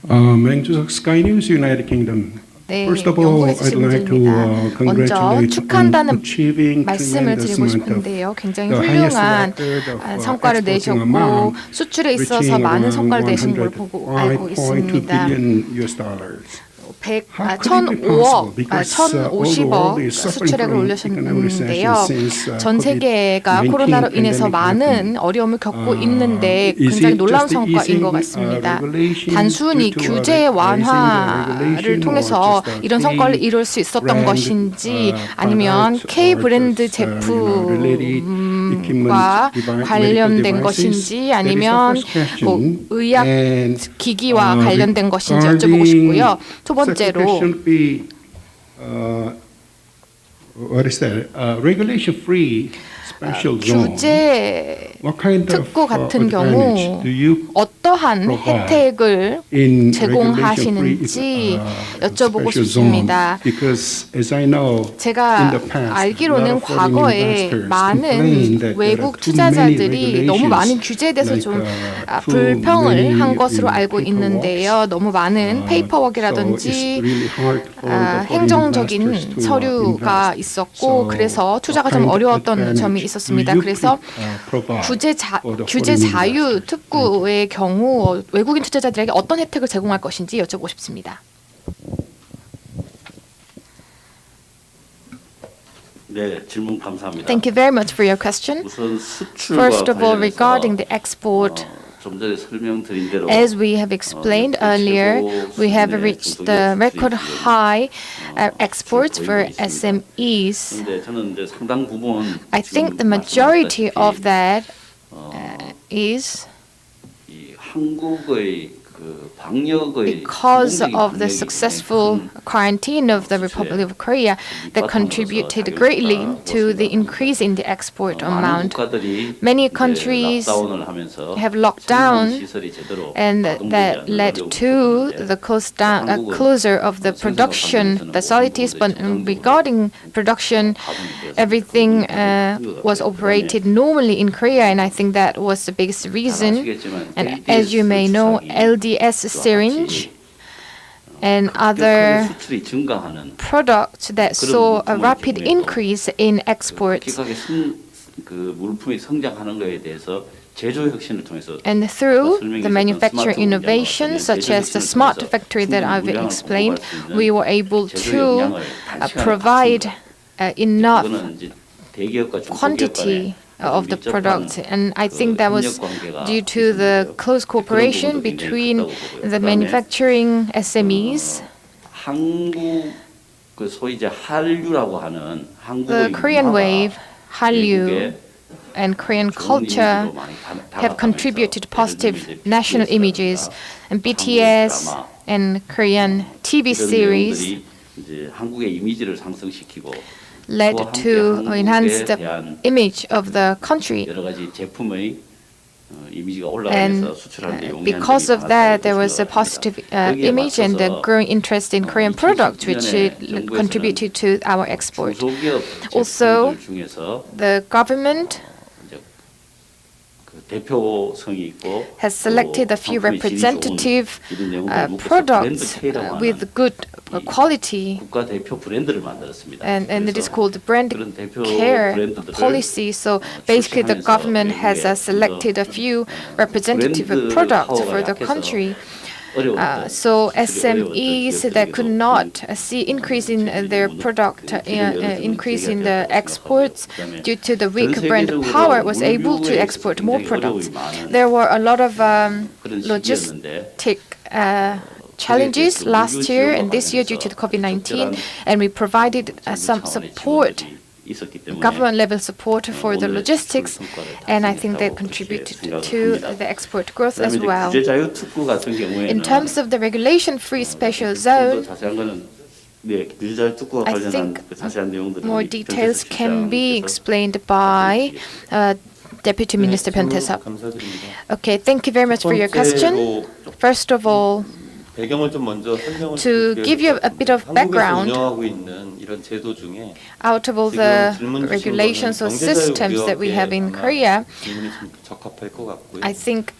맹주석 Sky News United Kingdom. 네, First of all, 영국에 I'd 주신 like to 분입니다. 먼저 congratulate on 축하한다는 achieving 말씀을 tremendous 드리고 amount of 싶은데요. 굉장히 the highest 훌륭한 record of 성과를 exporting 내셨고 amount, 수출에 있어서 reaching 많은 around 성과를 내신 걸 보고 알고 105.2 있습니다. billion US dollars. 1,050억 수출액을 올리셨는데요. 전 세계가 코로나로 인해서 많은 어려움을 겪고 있는데 굉장히 놀라운 성과인 것 같습니다. 단순히 규제 완화를 통해서 이런 성과를 이룰 수 있었던 것인지 아니면 K 브랜드 제품을 제품과 관련된 것인지 아니면 뭐 의학 기기와 관련된 것인지 여쭤보고 싶고요. 두 번째로 what is that? Regulation free special zone. 규제 What kind of 특구 같은 advantage 경우 do you 어떠한 혜택을 in 제공하시는지 여쭤보고 special 싶습니다. zone? Because as I know, in 제가 the past, a lot 알기로는 of foreign 과거에 investors complained 많은 that there are 외국 too many 투자자들이 너무 많은 regulations, 규제에 대해서 좀 like, too 불평을 many 한 것으로 알고 paperworks. 있는데요. 너무 많은 So it's 페이퍼워크라든지 really hard for the foreign 행정적인 investors to 서류가 invest. 있었고 So 그래서 투자가 what 좀 kind of 어려웠던 advantage 점이 do 있었습니다. you 그래서 provide for the 규제 foreign 자유 investors? 특구의 경우 외국인 투자자들에게 어떤 혜택을 제공할 것인지 여쭤보고 싶습니다. 네, 질문 감사합니다. Thank you very much for your question. 우선 수출과 First of all, 관련해서 regarding the export, 좀 전에 설명드린 대로 as we have explained earlier, we have reached the record high exports for SMEs. 그런데 저는 이제 상당 부분 I think the majority of that is 이 한국의 그 방역의 because 성공적인 of the 방역이 successful 큰 quarantine of the Republic of Korea that contributed greatly to the increase in the export 많은 amount. 국가들이 Many 이제 countries 락다운을 하면서 have locked down, 생산 시설이 제대로 and 가동되지 that 않는 led 어려움이 to 있었는데 the closure of the production facilities. But regarding production, everything was operated normally in Korea, and I think that was the biggest 잘 reason. 아시겠지만 And as you may know, LDS syringe and other 수출이 증가하는 products that saw a rapid increase in exports. 급격하게 그 물품이 성장하는 것에 대해서 제조 혁신을 통해서 And through the manufacturing innovation, such as the smart factory that I've explained, we were able to provide enough 그거는 이제 대기업과 quantity 중소기업 of the product. And I think that was due to the close cooperation between the manufacturing SMEs. 한국 그 소위 이제 한류라고 하는 The 한국의 Korean 문화가 wave, Hallyu, 외국에 and Korean 좋은 culture 이미지로 많이 have 다가가면서 contributed 예를 들면 positive 이제 national BTS라든가 images, and 한국 BTS 드라마, and Korean TV 이런 series 내용들이 이제 한국의 이미지를 상승시키고 led 그와 함께 to enhance 한국에 the 대한 image of the country. 여러 가지 제품의 이미지가 And 올라가면서 수출하는 데 용이한 because 점이 of that, there 많았다고 was a 생각합니다. positive 여기에 image and the 맞서서 growing interest in Korean products, which 2010년에 contributed to our export. 중소기업 Also, 제품들 중에서 The government 이제 그 대표성이 있고 has selected a few 상품의 질이 좋은 representative 이런 내용들을 묶어서 products 브랜드 K라고 하는 with good quality, 국가 대표 브랜드를 만들었습니다. and it is 그래서 called brand 그런 대표 care 브랜드들을 policy. So basically, the 출시하면서 government has 외국에 selected a few representative 브랜드 products 파워가 for the 약해서 country. 어려웠던 So 수출이 어려웠던 SMEs 기업들 that could 중에서 not see increase in their product, increase in the exports due to the weak brand power, was able to export more products. There were a lot of 그런 logistic 시기였는데 challenges last year and this year due to the COVID-19, and we provided some support, government level support for the logistics, and I think that contributed to the export growth as well. 규제 자유 특구 같은 경우에는 In terms of the regulation-free special zone, 자세한 거는 네, 규제 자유 특구와 I 관련한 think 그 자세한 내용들은 more details can be explained by Deputy Minister 변태섭. 감사드립니다. Okay, thank you very much for your question. First of all, 배경을 좀 먼저 설명을 to 드릴게요. give you a bit of 한국에서 background, 운영하고 있는 이런 제도 중에 out of all the regulations or systems that we have in Korea, 질문이 좀 적합할 것 같고요. I think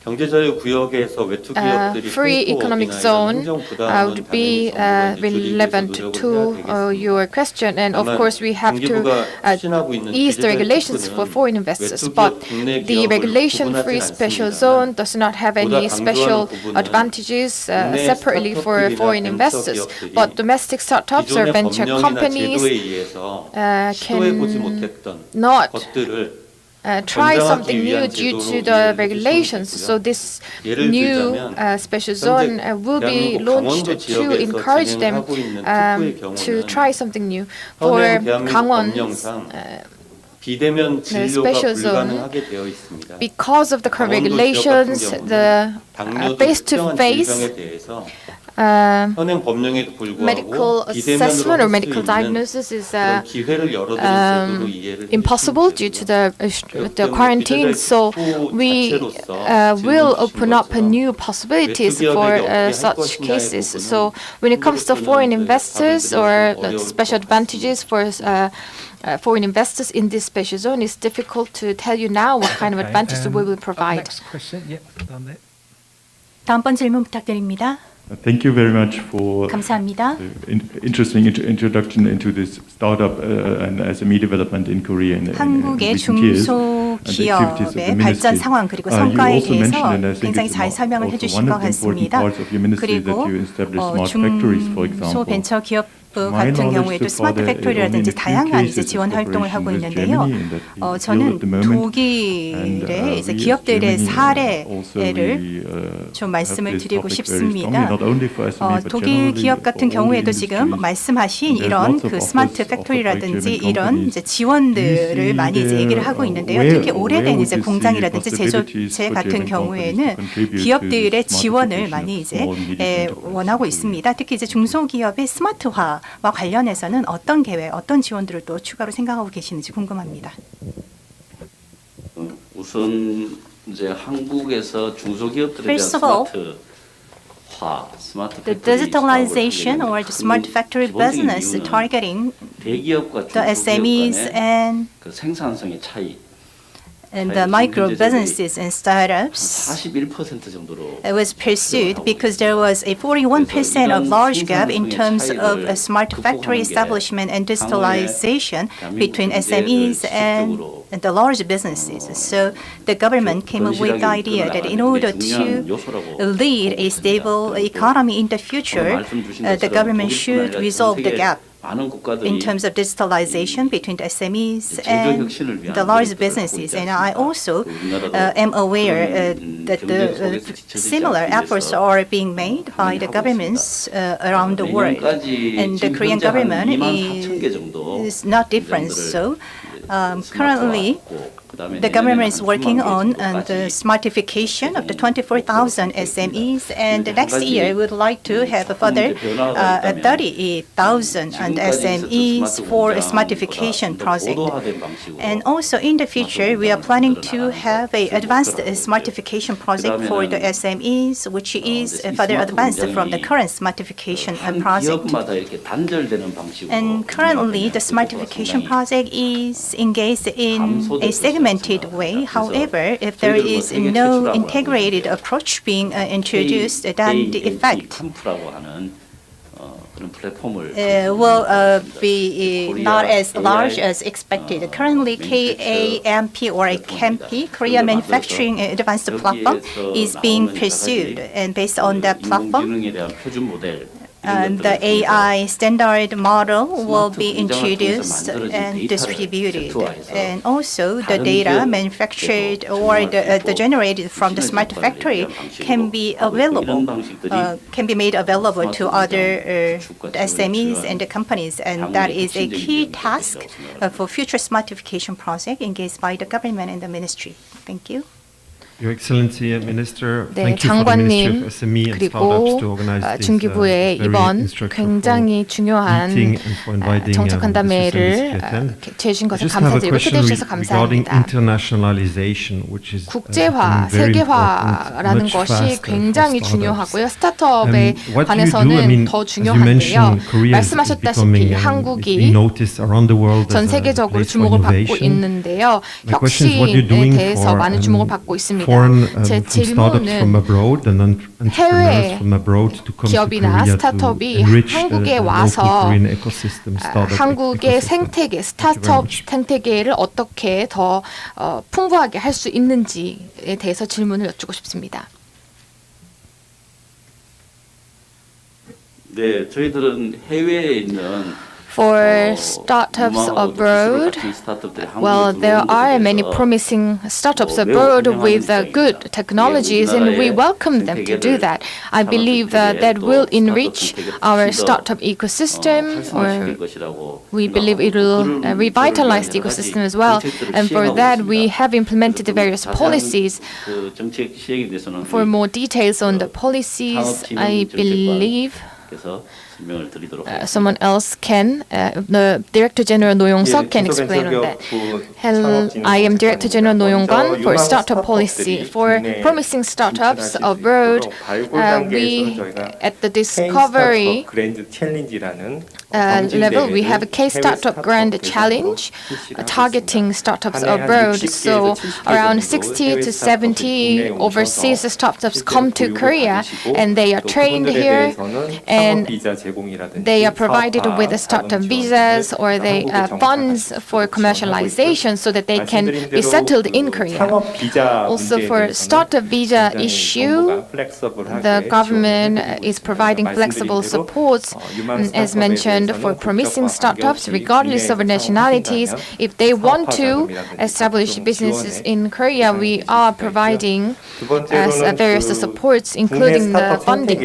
경제자유 구역에서 외투 기업들이 free economic zone would be relevant to your question. And of course, we have to ease the regulations for foreign investors. But the regulation-free special zone does not have any special advantages separately for foreign investors. But domestic startups or venture companies cannot try something new due to the regulations. So this new special zone will be launched to encourage them to try something new. For Gangwon's 비대면 진료가 special zone, 불가능하게 되어 있습니다. because of the current 강원도 지역 regulations, 같은 the 경우는 당뇨 등 face-to-face 특정한 질병에 대해서 um, 현행 법령에도 medical 불구하고 비대면으로 assessment or 할 수 medical 있는 diagnosis is 그런 기회를 열어드릴 제도로 이해를 impossible due to the quarantine. So we will open up new possibilities for such cases. So when it comes to foreign investors or the special advantages for foreign investors in this special zone, it's difficult to tell you now what kind of Okay, advantages we will provide. Next question. Yeah, down there. 다음번 질문 부탁드립니다. Thank you very much for 감사합니다. the interesting introduction into this startup and SME development in Korea in 한국의 recent years. 중소기업의 발전 상황 그리고 성과에 대해서 굉장히 잘 설명을 해주신 것 같습니다. 그리고 중소벤처기업부 같은 경우에도 스마트 팩토리라든지 다양한 이제 지원 활동을 하고 있는데요. 저는 독일의 이제 기업들의 사례를 좀 말씀을 드리고 싶습니다. 독일 기업 같은 경우에도 지금 말씀하신 이런 그 스마트 팩토리라든지 이런 이제 지원들을 많이 이제 얘기를 하고 있는데요. 특히 오래된 이제 공장이라든지 제조체 같은 경우에는 기업들의 지원을 많이 이제 원하고 있습니다. 특히 이제 중소기업의 스마트화와 관련해서는 어떤 계획, 어떤 지원들을 또 추가로 생각하고 계시는지 궁금합니다. 우선 이제 한국에서 중소기업들에 대한 First of all, 스마트 The 팩토리 digitalization 사업을 or the smart factory 기본적인 business 이유는 targeting 대기업과 the SMEs 중소기업 간의 and 그 생산성의 차이 the micro businesses and startups 41% 정도로 it was pursued because there was a 41% of large gap in terms of a smart factory establishment and digitalization between SMEs and the large businesses. So the government came up with the idea that in order to lead a stable economy in the future, the government should resolve the gap in terms of digitalization between the SMEs and the large businesses. And I also am aware that the similar efforts are being made by the governments around the world. And the Korean government is not different. So currently, the government is working on the smartification of the 24,000 SMEs, and next year we would like to have a further 30,000 SMEs for a smartification project. And also in the future, we are planning to have an advanced smartification project for the SMEs, which is further advanced from the current smartification project. And currently, the smartification project is engaged in a segmented way. However, if there is no integrated approach being introduced, then the effect will be not as large as expected. Currently, KAMP or KAMP, Korea Manufacturing Advanced Platform, is being pursued, and based on that platform, the AI standard model will be introduced and distributed. And also the data manufactured or the generated from the smart factory can be available, can be made available to other SMEs and the companies. And that is a key task for future smartification project engaged by the government and the ministry. Thank you. Your Excellency, Minister, 네, thank you for the Ministry 장관님 of SME and Startups to 그리고 organize this 중기부의 very 이번 instructive 굉장히 중요한 meeting and for inviting 정책간담회를 Just 제주신 것을 have a 감사드리고 question 초대해 주셔서 regarding 감사합니다. internationalization, which is 국제화, becoming very 세계화라는 important, much 것이 faster 굉장히 for startups. 중요하고요. 스타트업에 What do you do? I 관해서는 mean, 더 as you 중요한데요. mentioned, Korea is 말씀하셨다시피 becoming, it's being 한국이 noticed around the world 전 as a 세계적으로 place for 주목을 받고 innovation. 있는데요. My question is, what you're 혁신에 doing 대해서 for 많은 주목을 받고 있습니다. foreign 제 startups from 질문은 abroad and entrepreneurs from abroad to come to 기업이나 Korea to 스타트업이 enrich 한국에 the local 와서 Korean ecosystem, startup 한국의 ecosystem. 생태계, Thank you very 스타트업 much. 생태계를 어떻게 더 풍부하게 할 수 있는지에 대해서 질문을 여쭙고 싶습니다. 네, 저희들은 해외에 있는 For startups abroad, well, there are many promising startups abroad with good technologies, and we welcome them to do that. I believe that will enrich our startup ecosystem, or we believe it will revitalize the ecosystem as well. And for that, we have implemented various policies. For more details on the policies, I believe someone else can. The Director General No Yong-seok can explain on that. Hello, I am Director General No Yong-gun for Startup Policy. For promising startups abroad, we at the Discovery level, we have a K-Startup Grand Challenge targeting startups abroad. So around 60 to 70 overseas startups come to Korea, and they are trained here, and they are provided with startup visas or funds for commercialization so that they can be settled in Korea. Also, for startup visa issue, the government is providing flexible supports, as mentioned, for promising startups, regardless of nationalities. If they want to establish businesses in Korea, we are providing various supports, including the funding.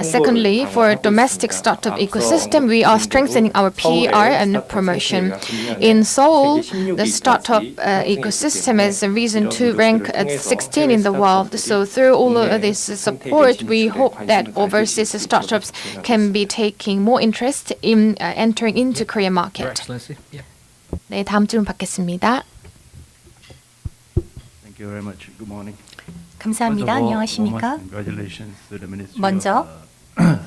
Secondly, for domestic startup ecosystem, we are strengthening our PR and promotion. In Seoul, the startup ecosystem has a reason to rank at 16 in the world. So through all of this support, we hope that overseas startups can be taking more interest in entering into Korean market. 네, 다음 질문 받겠습니다. Thank you very much. Good morning. 감사합니다. 안녕하십니까? Congratulations to the Ministry 먼저 of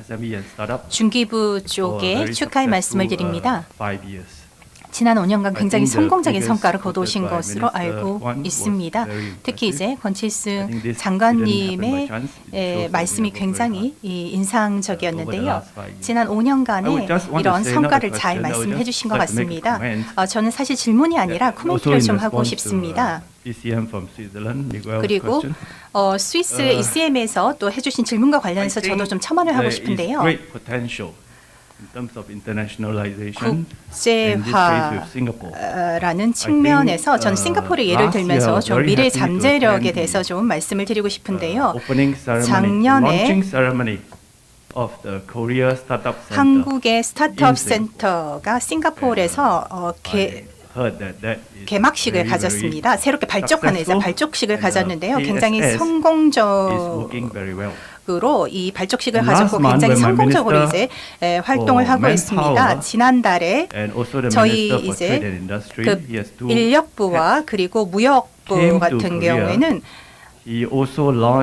SME and Startup. 중기부 쪽에 축하의 말씀을 드립니다. 5 years. 지난 5년간 굉장히 성공적인 성과를 거두신 것으로 알고 있습니다. 특히 이제 권칠승 장관님의 말씀이 굉장히 인상적이었는데요. 지난 5년간의 이런 성과를 잘 말씀해 주신 것 같습니다. 저는 사실 질문이 아니라 코멘트를 좀 하고 싶습니다. 그리고 스위스 ECM에서 또 해주신 질문과 관련해서 저도 좀 첨언을 하고 싶은데요. 국제화라는 측면에서 전 싱가포르 예를 들면서 좀 미래 잠재력에 대해서 좀 말씀을 드리고 싶은데요. 작년에 한국의 스타트업 센터가 싱가포르에서 개막식을 가졌습니다. 새롭게 발족하는 발족식을 가졌는데요. 굉장히 성공적으로 이 발족식을 가졌고 굉장히 성공적으로 이제 활동을 하고 있습니다. 지난달에 저희 이제 그 인력부와 그리고 무역부 같은 경우에는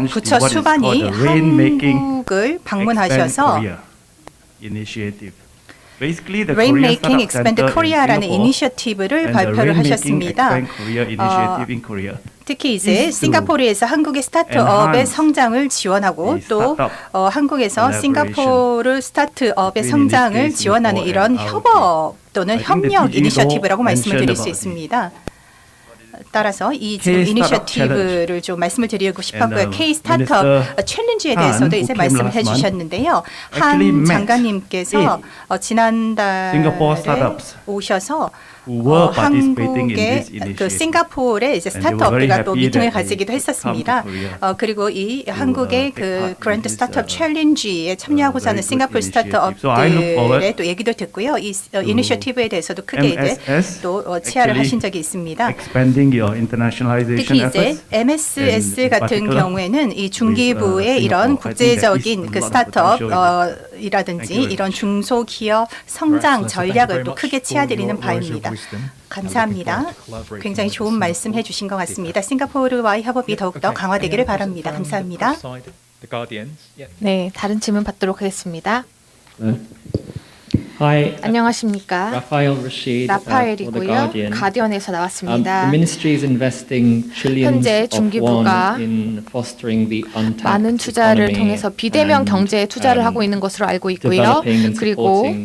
부처 수반이 한국을 방문하셔서 Rainmaking Expand Korea라는 이니셔티브를 발표를 하셨습니다. 특히 이제 싱가포르에서 한국의 스타트업의 성장을 지원하고 또 한국에서 싱가포르 스타트업의 성장을 지원하는 이런 협업 또는 협력 이니셔티브라고 말씀을 드릴 수 있습니다. 따라서 이 이니셔티브를 좀 말씀을 드리고 싶었고요. K 스타트업 챌린지에 대해서도 이제 말씀을 해주셨는데요. 한 장관님께서 지난달에 오셔서 한국의 그 싱가포르의 이제 스타트업들과 또 미팅을 가지기도 했었습니다. 그리고 이 한국의 그 그랜드 스타트업 챌린지에 참여하고자 하는 싱가포르 스타트업들의 또 얘기도 듣고요. 이 이니셔티브에 대해서도 크게 이제 또 치아를 하신 적이 있습니다. 특히 이제 MSS 같은 경우에는 이 중기부의 이런 국제적인 그 스타트업이라든지 이런 중소기업 성장 전략을 또 크게 치아드리는 바입니다. 감사합니다. 굉장히 좋은 말씀 해주신 것 같습니다. 싱가포르와의 협업이 더욱더 강화되기를 바랍니다. 감사합니다. 네, 다른 질문 받도록 하겠습니다. Hi, 안녕하십니까? 라파엘이고요. 가디언에서 나왔습니다. 현재 중기부가 많은 투자를 통해서 비대면 경제에 투자를 하고 있는 것으로 알고 있고요. 그리고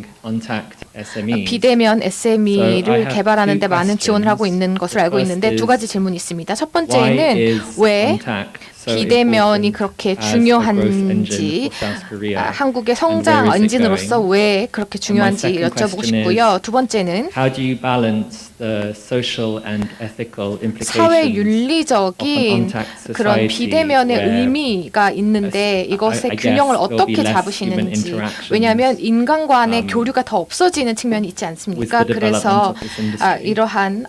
비대면 SME를 개발하는 데 많은 지원을 하고 있는 것으로 알고 있는데 두 가지 질문이 있습니다. 첫 번째는 왜 비대면이 그렇게 중요한지, 한국의 성장 엔진으로서 왜 그렇게 중요한지 여쭤보고 싶고요. 두 번째는 사회 윤리적인 그런 비대면의 의미가 있는데 이것의 균형을 어떻게 잡으시는지. 왜냐하면 인간 간의 교류가 더 없어지는 측면이 있지 않습니까? 그래서 이러한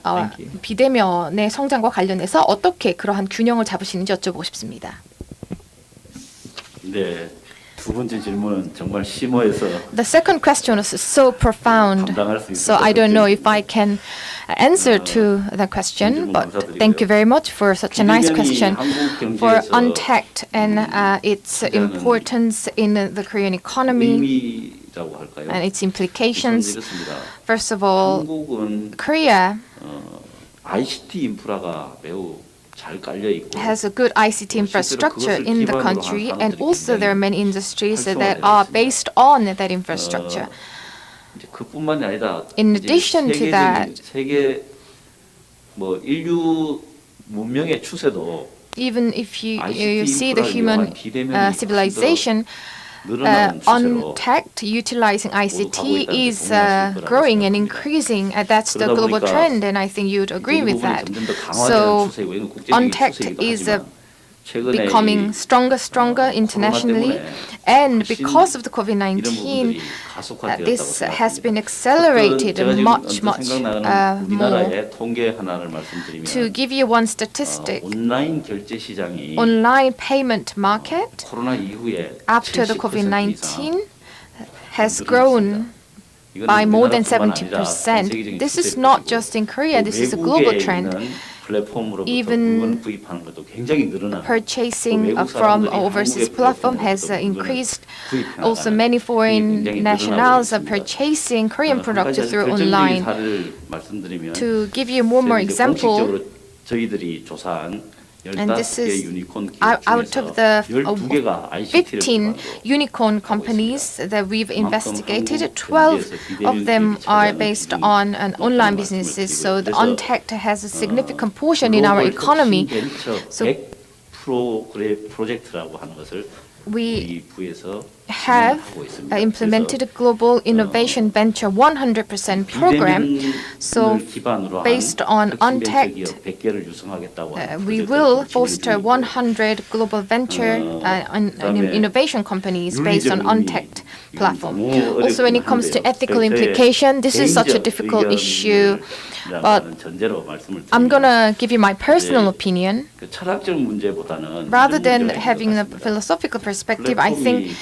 비대면의 성장과 관련해서 어떻게 그러한 균형을 잡으시는지 여쭤보고 싶습니다. 네, 두 번째 질문은 정말 심오해서 The second question is so profound, so I don't know if I can answer to the question, but thank you very much for such a nice question. For UNTACT and its importance in the Korean economy 의미라고 할까요? and its implications. 이렇습니다. First of all, 한국은 Korea ICT 인프라가 매우 잘 깔려 있고 has a good ICT infrastructure in the country, and also there are many industries that are based on that infrastructure. 이제 그뿐만이 아니라 In 이제 addition to that, 세계 뭐 인류 문명의 추세도 even if you ICT see the 인프라를 human 이용한 비대면이 civilization, 늘어나는 추세로 UNTACT utilizing ICT 있다는 is 것을 growing and 생각합니다. increasing. That's the 그러다 global 보니까 trend, and I think you'd agree 이 with 부분이 that. 점점 더 강화되는 So 추세이고 이건 국제적인 UNTACT 추세이기도 is 하지만 최근에 becoming stronger internationally, and because of the 이런 COVID-19, 부분들이 가속화되었다고 this has been 생각합니다. accelerated 제가 지금 much 생각나는 more. 우리나라의 통계 하나를 말씀드리면 To give you one statistic, 온라인 결제 시장이 online payment market 코로나 이후에 after the 70% COVID-19 이상 has grown 이거는 by more than 우리나라뿐만 아니라 전 70%. 세계적인 This is 추세일 not 것이고 just in Korea, 또 this is a global 외국에 trend. 있는 플랫폼으로부터 Even 물건을 구입하는 것도 굉장히 늘어나는 Purchasing 외국 from 사람들이 overseas 한국의 platform has 플랫폼으로부터 increased. 구입해 Also, 나가는 many 이게 foreign 굉장히 nationals 늘어나고 are 있습니다. purchasing Korean 한 가지 products 아주 through 결정적인 online. 사례를 말씀드리면 To give you one more 이제 example, 공식적으로 저희들이 조사한 and this 15개 is 유니콘 기업 out 중에서 of the 12개가 ICT를 15 unicorn companies that we've investigated, 12 of them are based on an online businesses. So the UNTACT has a significant portion in our economy. So 100% 프로젝트라고 하는 것을 we 우리 부에서 have 진행하고 있습니다. implemented a global innovation venture 100% program. So based on UNTACT, we will foster 100 global venture and innovation companies based on UNTACT platform. Also, when it comes to ethical implication, this is such a difficult issue. But I'm gonna give you my personal opinion. 철학적 문제보다는 Rather than having a philosophical perspective, I think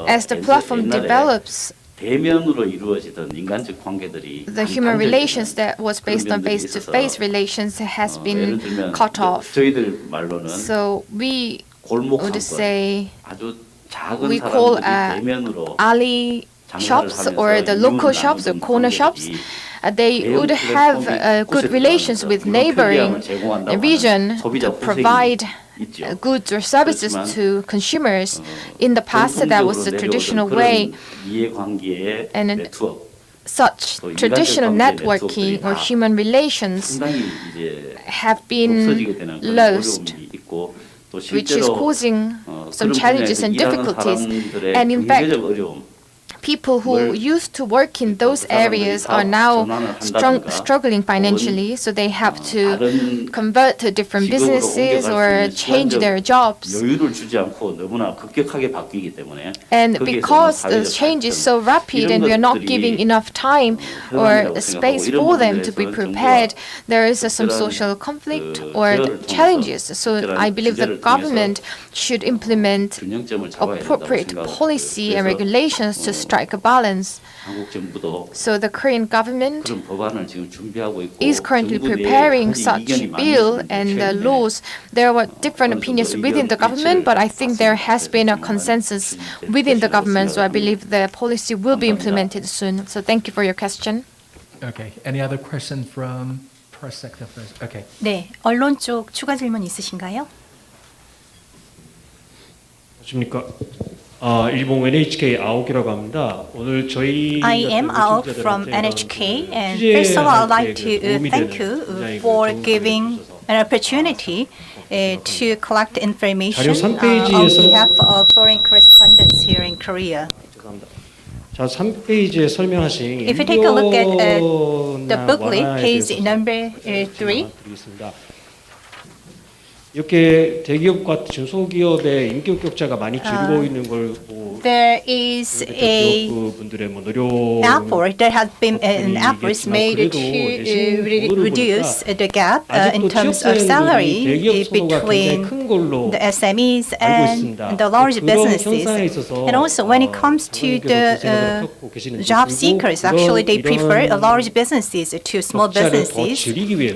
as the platform develops, 대면으로 이루어지던 인간적 관계들이 the human relations that was based on face-to-face relations has been cut off. 저희들 말로는 So we 골목 would say 아주 작은 we call 사람들이 대면으로 alley shops or the local shops or corner shops. They would have good relations with neighboring region to provide goods or services to consumers. In the past, that was the traditional way, and such traditional networking or human relations have been lost, which is causing some challenges and difficulties. And in fact, people who used to work in those areas are now struggling financially, so they have to convert to different businesses or change their jobs. And because the change is so rapid and we are not giving enough time or space for them to be prepared, there is some social conflict or challenges. So I believe the government should implement appropriate policy and regulations to strike a balance. So the Korean government is currently preparing such bill and laws. There were different opinions within the government, but I think there has been a consensus within the government. So I believe the policy will be implemented soon. So thank you for your question. Okay. Any other question from press sector first? Okay. 네, 언론 쪽 추가 질문 있으신가요? 안녕하십니까. 일본 NHK 아오키라고 합니다. 오늘 저희 I am Aok from NHK, and first of all, I'd like to thank you for giving an opportunity to collect information 자료 3페이지에서 on behalf of foreign correspondents here in Korea. 죄송합니다. 자, 3페이지에 설명하신 If you take a look at the 인도나 booklet, 완화에 page 대해서 number 3, 드리겠습니다. 이렇게 대기업과 중소기업의 인격 격차가 많이 줄고 있는 걸 there is a 대기업분들의 뭐 노력 effort that has been an effort made to reduce the gap in terms of salary between the SMEs and the large businesses. And also when it comes to the job seekers, actually they prefer large businesses to small businesses,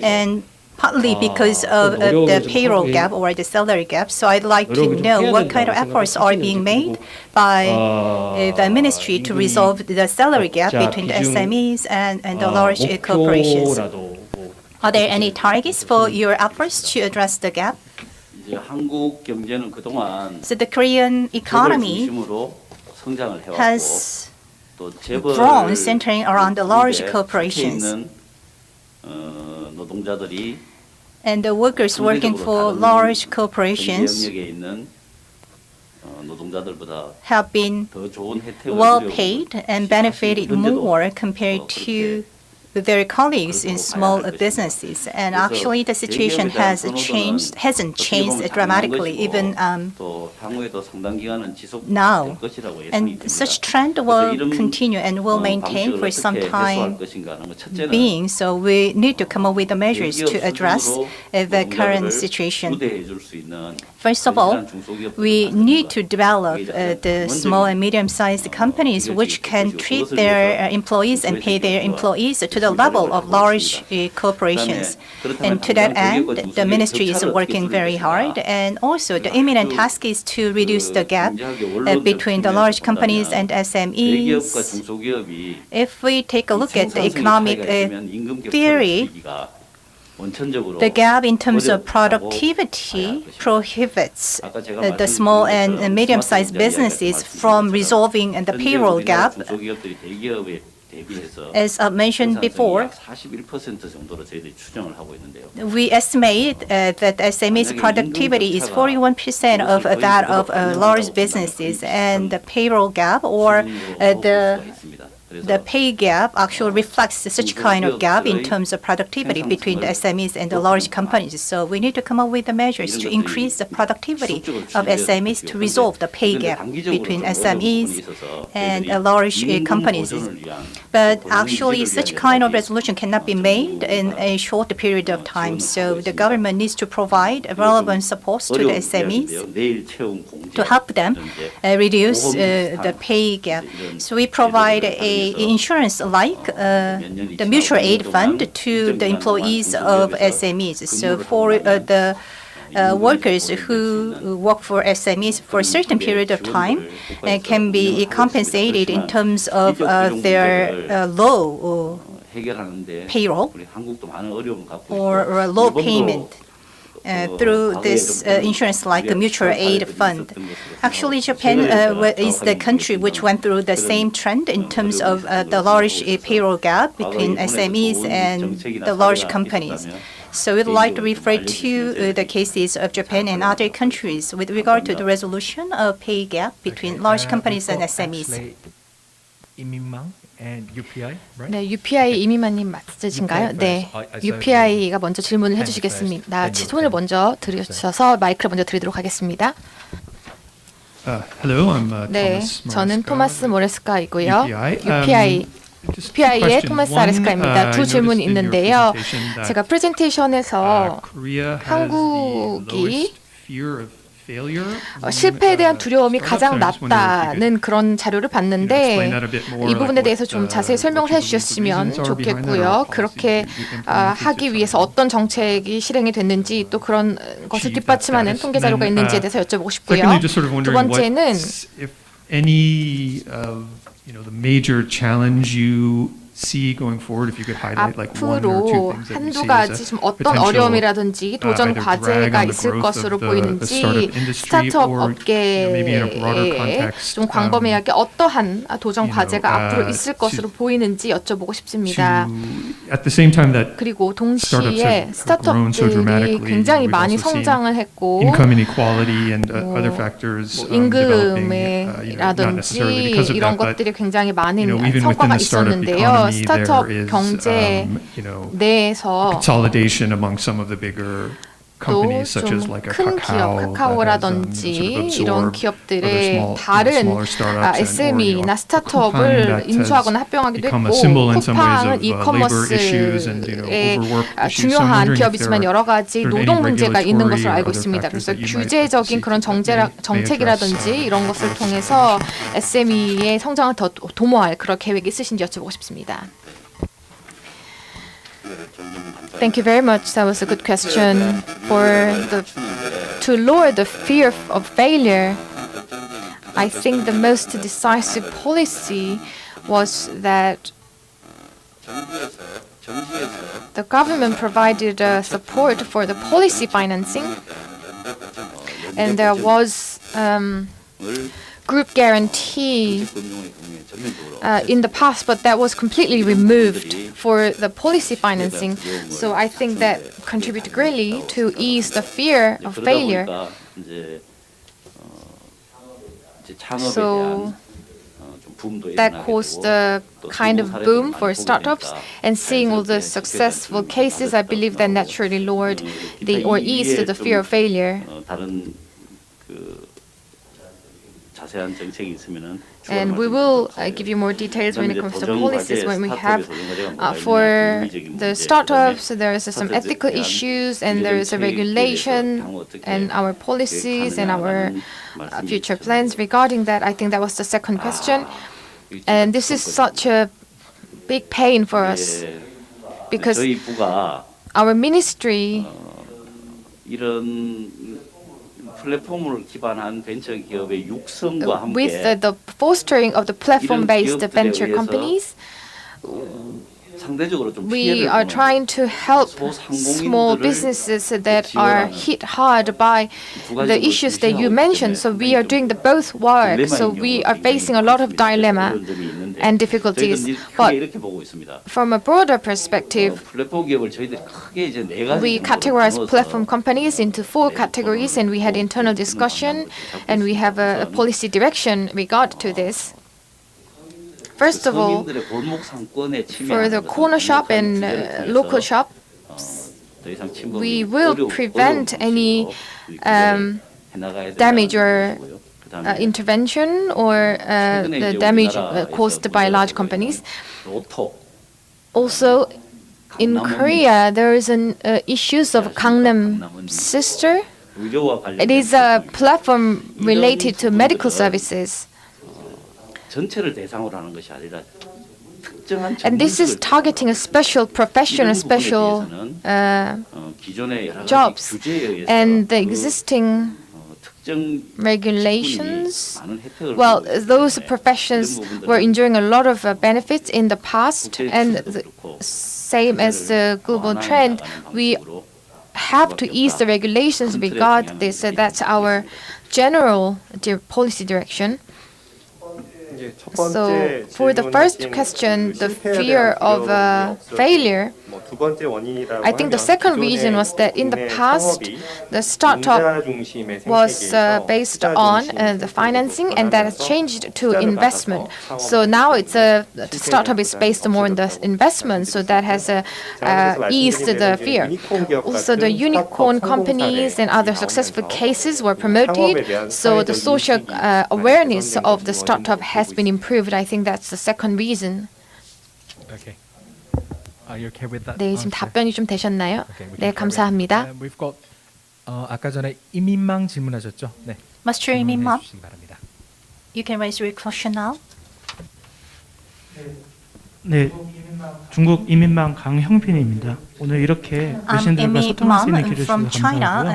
and partly because of the payroll gap or the salary gap. So I'd like to know what kind of efforts are being made by the ministry to resolve the salary gap between the SMEs and the large corporations. Are there any targets for your efforts to address the gap? 이제 한국 경제는 그동안 So the Korean 재벌 economy 중심으로 성장을 해왔고 has 또 재벌 grown centering around the large 속에 corporations. 있는 노동자들이 And the workers working for large corporations 영역에 있는 노동자들보다 have been 더 좋은 혜택을 well 누리고 paid and benefited more compared to their colleagues in small businesses. And actually the situation hasn't changed dramatically even 또 향후에도 상당 기간은 지속될 now. 것이라고 예상이 And 됩니다. such trend will continue and will maintain for some time being. So we need to come up with the measures to address the current situation. First of all, we need to develop the small and medium-sized companies which can treat their employees and pay their employees to the level of large corporations. And to that end, the ministry is working very hard. And also, the imminent task is to reduce the gap between the large companies and SMEs. If we take a look at the economic theory, the gap in terms of productivity prohibits the small and medium-sized businesses from resolving the payroll gap. As mentioned before, we estimate that SME's productivity is 41% of that of large businesses, and the payroll gap or the pay gap actually reflects such kind of gap in terms of productivity between the SMEs and the large companies. So we need to come up with the measures to increase the productivity of SMEs to resolve the pay gap between SMEs and large companies. But actually, such kind of resolution cannot be made in a short period of time. So the government needs to provide relevant supports to the SMEs to help them reduce the pay gap. So we provide a insurance like the mutual aid fund to the employees of SMEs. So for the workers who work for SMEs for a certain period of time can be compensated in terms of their low payroll or low payment. Through this insurance like a mutual aid fund. Actually, Japan is the country which went through the same trend in terms of the large payroll gap between SMEs and the large companies. So we'd like to refer to the cases of Japan and other countries with regard to the resolution of pay gap between large companies and SMEs. 이민망 and UPI, right? 네, UPI 이미만님 맞으신가요? 네, UPI가 먼저 질문을 해주시겠습니다. 손을 먼저 들으셔서 마이크를 먼저 드리도록 하겠습니다. Hello, I'm 네, Thomas 저는 토마스 모레스카이고요. UPI. UPI의 토마스 아레스카입니다. 두 질문이 있는데요. 제가 프레젠테이션에서 한국이 실패에 대한 두려움이 가장 낮다는 그런 자료를 봤는데 이 부분에 대해서 좀 자세히 설명을 해주셨으면 좋겠고요. 그렇게 하기 위해서 어떤 정책이 실행이 됐는지 또 그런 것을 뒷받침하는 통계 자료가 있는지에 대해서 여쭤보고 싶고요. 두 번째는 the major challenge you see going forward, if you could highlight like one or 앞으로 two things that you 한두 see 가지 as 좀 a 어떤 potential 어려움이라든지 도전 either drag 과제가 on the 있을 growth 것으로 of the 보이는지 startup industry 스타트업 or maybe in a broader 업계에 context, 좀 광범위하게 어떠한 도전 you know, 과제가 앞으로 있을 것으로 보이는지 여쭤보고 싶습니다. at the same time that 그리고 startups 동시에 have grown so 스타트업들이 dramatically, 굉장히 we've 많이 also seen 성장을 했고 income inequality and other factors developing, not necessarily because 임금이라든지 of 이런 that, but 것들이 굉장히 많은 even within 성과가 the startup 있었는데요. economy, 스타트업 there is, 경제 내에서 consolidation among some of the bigger 또 companies, such as 좀 like a 큰 기업, 카카오라든지 이런 기업들의 다른 SME나 스타트업을 인수하거나 합병하기도 했고, 쿠팡은 이커머스의 중요한 기업이지만 여러 가지 노동 문제가 있는 것으로 알고 있습니다. 그래서 규제적인 그런 정책이라든지 이런 것을 통해서 SME의 성장을 더 도모할 그런 계획이 있으신지 여쭤보고 싶습니다. Thank you very much. That was a good question. To lower the fear of failure, I think the most decisive policy was that the government provided support for the policy financing, and there was group guarantee in the past, but that was completely removed for the policy financing. So I think that contributed greatly to ease the fear of failure. So that caused the kind of boom for startups, and seeing all the successful cases, I believe that naturally lowered or eased the fear of failure. And we will give you more details when it comes to policies. When we have for the startups, there is some ethical issues, and there is a regulation, and our policies and our future plans regarding that. I think that was the second question, and this is such a big pain for us because our ministry. With the fostering of the platform-based venture companies, we are trying to help small businesses that are hit hard by the issues that you mentioned. So we are doing the both work. So we are facing a lot of dilemma and difficulties. But from a broader perspective, we categorize platform companies into 4 categories, and we had internal discussion, and we have a policy direction regard to this. First of all, for the corner shop and local shops, we will prevent any damage or intervention or the damage caused by large companies. Also, in Korea, there is an issues of Gangnam Sister. It is a platform related to medical services. And this is targeting a special profession, a special jobs, and the existing regulations. Well, those professions were enjoying a lot of benefits in the past, and the same as the global trend, we have to ease the regulations regarding this. So that's our general policy direction. So for the first question, the fear of failure, I think the second reason was that in the past, the startup was based on the financing, and that has changed to investment. So now the startup is based more on the investment, so that has eased the fear. Also, the unicorn companies and other successful cases were promoted, so the social awareness of the startup has been improved. I think that's the second reason. Okay. Are you okay with that? 네, 지금 답변이 좀 되셨나요? 네, 감사합니다. We've got 아까 전에 이민망 질문하셨죠? 네. Mr. Iminmang, 바랍니다. you can raise your question now. 네, 중국 이민망 강형빈입니다. 오늘 이렇게 외신들과 소통할 수 있는 기회를 주셔서 감사하고요.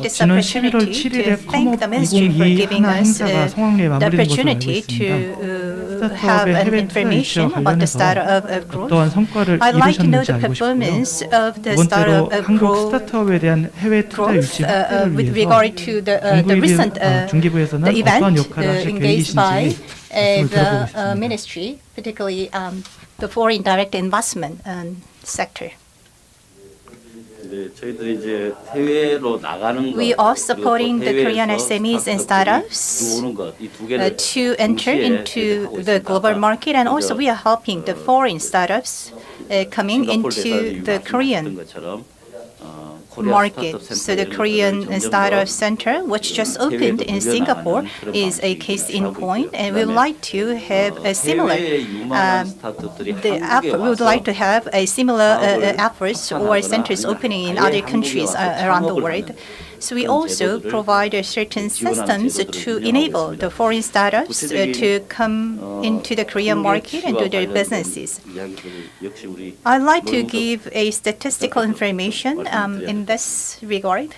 지난 11월 7일에 컴업 2022 하나 행사가 성황리에 마무리된 것으로 알고 있습니다. have an information about the startup of growth. 어떠한 성과를 I'd like to know 이루셨는지 the 알고 싶고요. performance of the 두 번째로 startup of 한국 growth 스타트업에 대한 해외 투자 유치 확대를 with 위해서 regard to the recent 중기부에서는 the event 어떠한 역할을 하실 engaged by 계획이신지 말씀을 들어보고 the 싶습니다. ministry, particularly the foreign direct investment sector. 네, 저희들이 이제 해외로 나가는 것, We are supporting the 그리고 Korean 해외에서 SMEs and startups 들어오는 것, 이 두 개를 to enter 동시에 into 하고 the 있습니다. global market, and also 먼저 we are helping the foreign startups coming 싱가포르 into 대사님이 the 말씀하셨던 Korean 것처럼, 코리아 market. 스타트업 So the 센터에는 Korean 점점 Startup 더 Center, which just opened in Singapore, is a case in point, and we would like to have a similar 해외의 유망한 스타트업들이 한국에 we would 와서 like to have a similar efforts or centers opening in other countries around the world. So we also provide certain systems to enable the foreign startups to come into the Korean market and do their businesses. 이야기들을 역시 우리 I'd like to give a statistical information in this regard.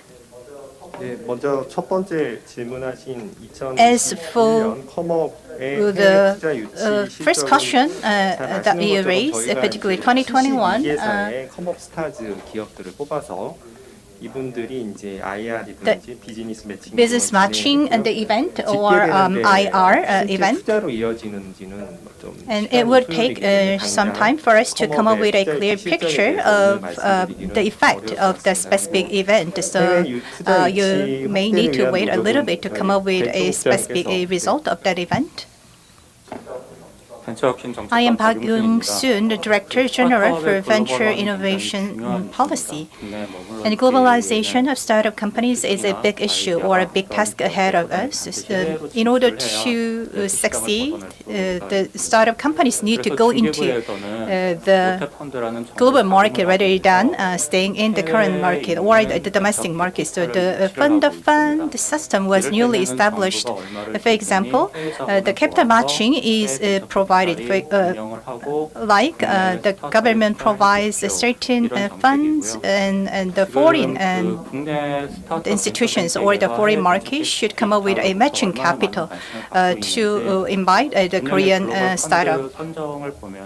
네, 먼저 첫 번째 질문하신 As for 2021년 컴업의 the 해외 투자 유치 first question that we raised, particularly 2021, 2개사의 컴업 스타즈 기업들을 뽑아서 이분들이 이제 IR이든지 비즈니스 매칭 business matching and the event or IR event. 투자로 이어지는지는 좀 And it would take some time for us to come up with a clear picture of the effect of the specific event. So you may need to wait a little bit to come up with a specific result of that event. I am Park Young-soon, the Director General for Venture Innovation Policy. And globalization of startup companies is a big issue or a big task ahead of us. In order to succeed, the startup companies need to go into the global market rather than staying in the current market or the domestic market. So the fund-of-fund system was newly established. For example, the capital matching is provided. Like the government provides certain funds, and the foreign the institutions or the foreign market should come up with a matching capital to invite the Korean startup.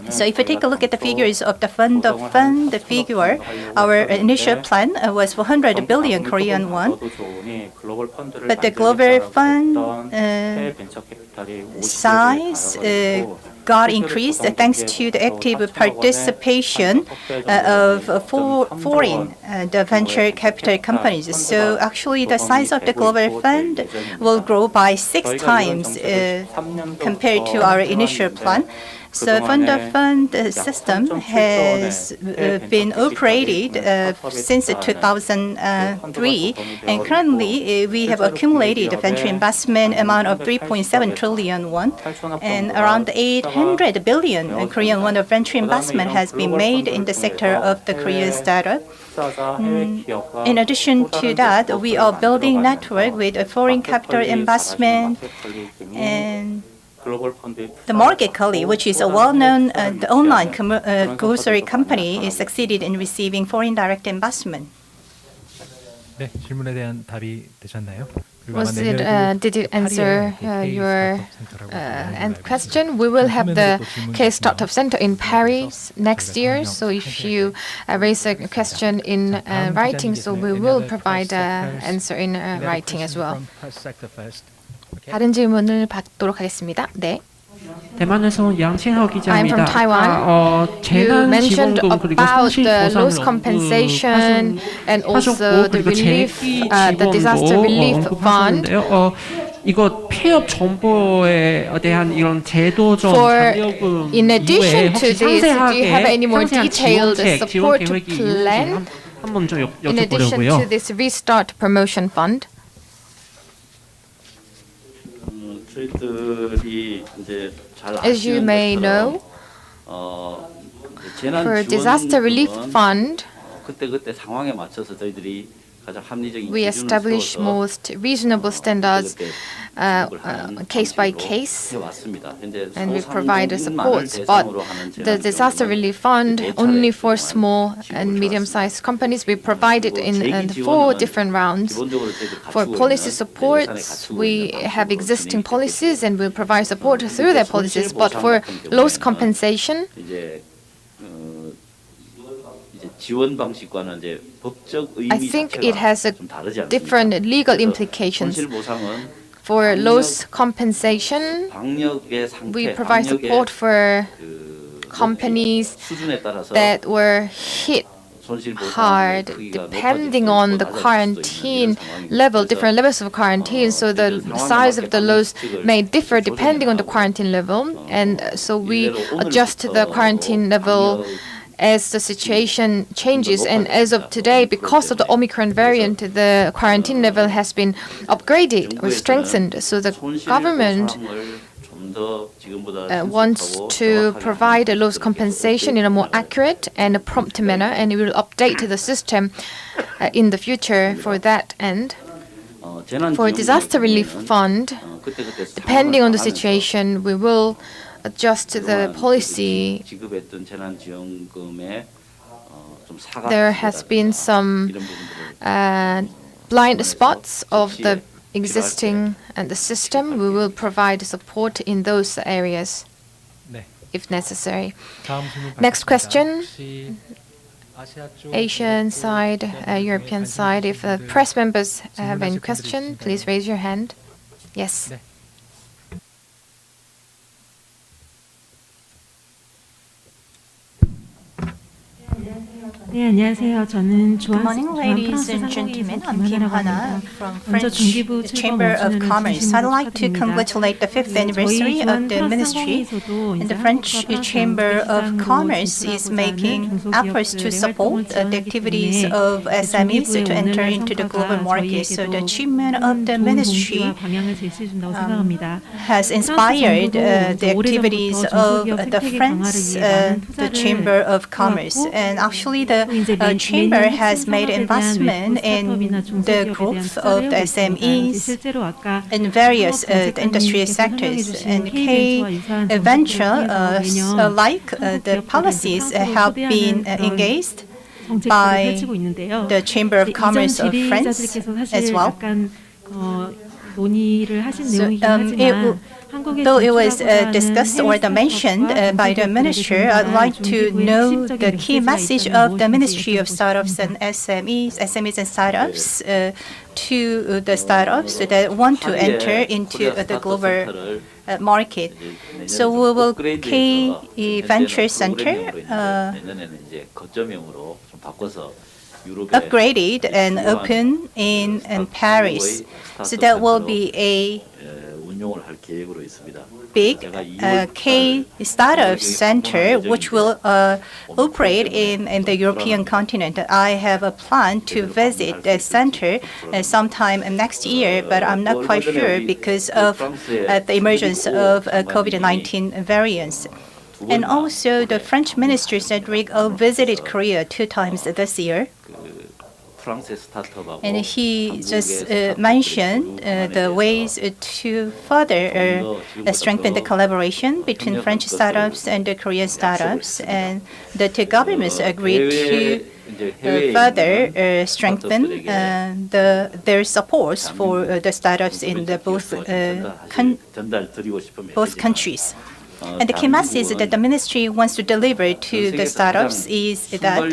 So if you take a look at the figures of the fund the figure, our initial plan was 400 billion Korean won, but the global fund size got increased thanks to the active participation of foreign the venture capital companies. So actually the size of the global fund will grow by 6 times compared to our initial plan. So fund-of-fund system has been operated since 2003, and currently we have accumulated a venture investment amount of 3.7 trillion won, and around 800 billion Korean won of venture investment has been made in the sector of the Korean startup. In addition to that, we are building network with a foreign capital investment and the Marketly, which is a well-known online grocery company, is succeeded in receiving foreign direct investment. 네, 질문에 대한 답이 되셨나요? Did it answer your question? We will have the K Startup Center in Paris next year. So if you raise a question in writing, so we will provide an answer in writing as well. 다른 질문을 받도록 하겠습니다. 네. 대만에서 온 양칭하오 I'm from 기자입니다. Taiwan. You mentioned about the loss compensation and also the relief, the disaster relief fund. 이거 폐업 정보에 대한 이런 제도 좀 장려금 In addition 이외에 to 혹시 this, do you have any more 상세한 detailed 지원책, 지원 support 계획이 plan? 있는지 한번 좀 In addition 여쭤보려고요. to this Restart Promotion Fund? 저희들이 이제 잘 As you 아시는 may know, 재난 for Disaster Relief 지원금은 Fund, 그때 상황에 맞춰서 저희들이 가장 합리적인 we 기준을 establish 세워서 most reasonable standards 지급을 하는 case by 방식으로 case, 해왔습니다. 현재 and we provide the 소상공인만을 supports. But 대상으로 하는 the disaster relief fund only for small and medium-sized companies, we provide it in 4 different rounds. For policy supports, we have existing policies and we provide support through their policies. But for loss compensation, 이제 지원 방식과는 이제 법적 의미 I think it 자체가 has a 좀 다르지 않습니까? different legal implications. 손실 보상은 For loss compensation, 방역의 상태, we provide 방역의 support for 그 companies 수준에 따라서 that were hit 손실 보상의 hard 크기가 depending 높아질 on 수도 the 있고 낮아질 수도 quarantine 있는 그런 level, 상황입니다. different levels of quarantine. So the size of the loss may differ depending on the quarantine level, and so we adjust the quarantine level as the situation changes. And as of today, because of the Omicron variant, the quarantine level has been upgraded or strengthened. So the government wants to provide a loss compensation in a more accurate and a prompt manner, and it will update the system in the future for that end. For disaster relief fund, depending on the situation, we will adjust the policy. 지급했던 재난지원금에 좀 사각 There has been some blind spots of the existing and the system. We will provide support in those areas 네. if necessary. 다음 질문 Next 받겠습니다. question. 혹시 아시아 쪽, Asian 유럽 쪽, side, 국가들 European 관심 side. If the 있으신 press members have any 질문하실 분들이 question, 있으신가요? please raise your hand. Yes. 네. 네, 안녕하세요. 저는 Good morning, ladies and gentlemen. I'm Kim Hana from French Chamber of Commerce. I'd like to congratulate the 5th anniversary of the ministry. And the French Chamber of Commerce is making efforts to support the activities of SMEs to enter into the global market. So the achievement of the ministry has inspired the activities of the French the Chamber of Commerce. And actually, the chamber has made investment in the growth of the SMEs in various industry sectors. And K-Venture, like the policies, have been engaged by the Chamber of Commerce of France as well. Though it was discussed or mentioned by the minister, I'd like to know the key message of the Ministry of Startups and SMEs and startups to the startups that want to enter into the global market. So we will K-Venture Center upgraded and open in Paris. So that will be a big K-Startup Center which will operate in the European continent. I have a plan to visit the center sometime next year, but I'm not quite sure because of the emergence of COVID-19 variants. And also, the French Minister Cedric visited Korea 2 times this year. And he just mentioned the ways to further strengthen the collaboration between French startups and the Korean startups. And the two governments agreed to further strengthen their supports for the startups in the both countries. And the key message that the ministry wants to deliver to the startups is that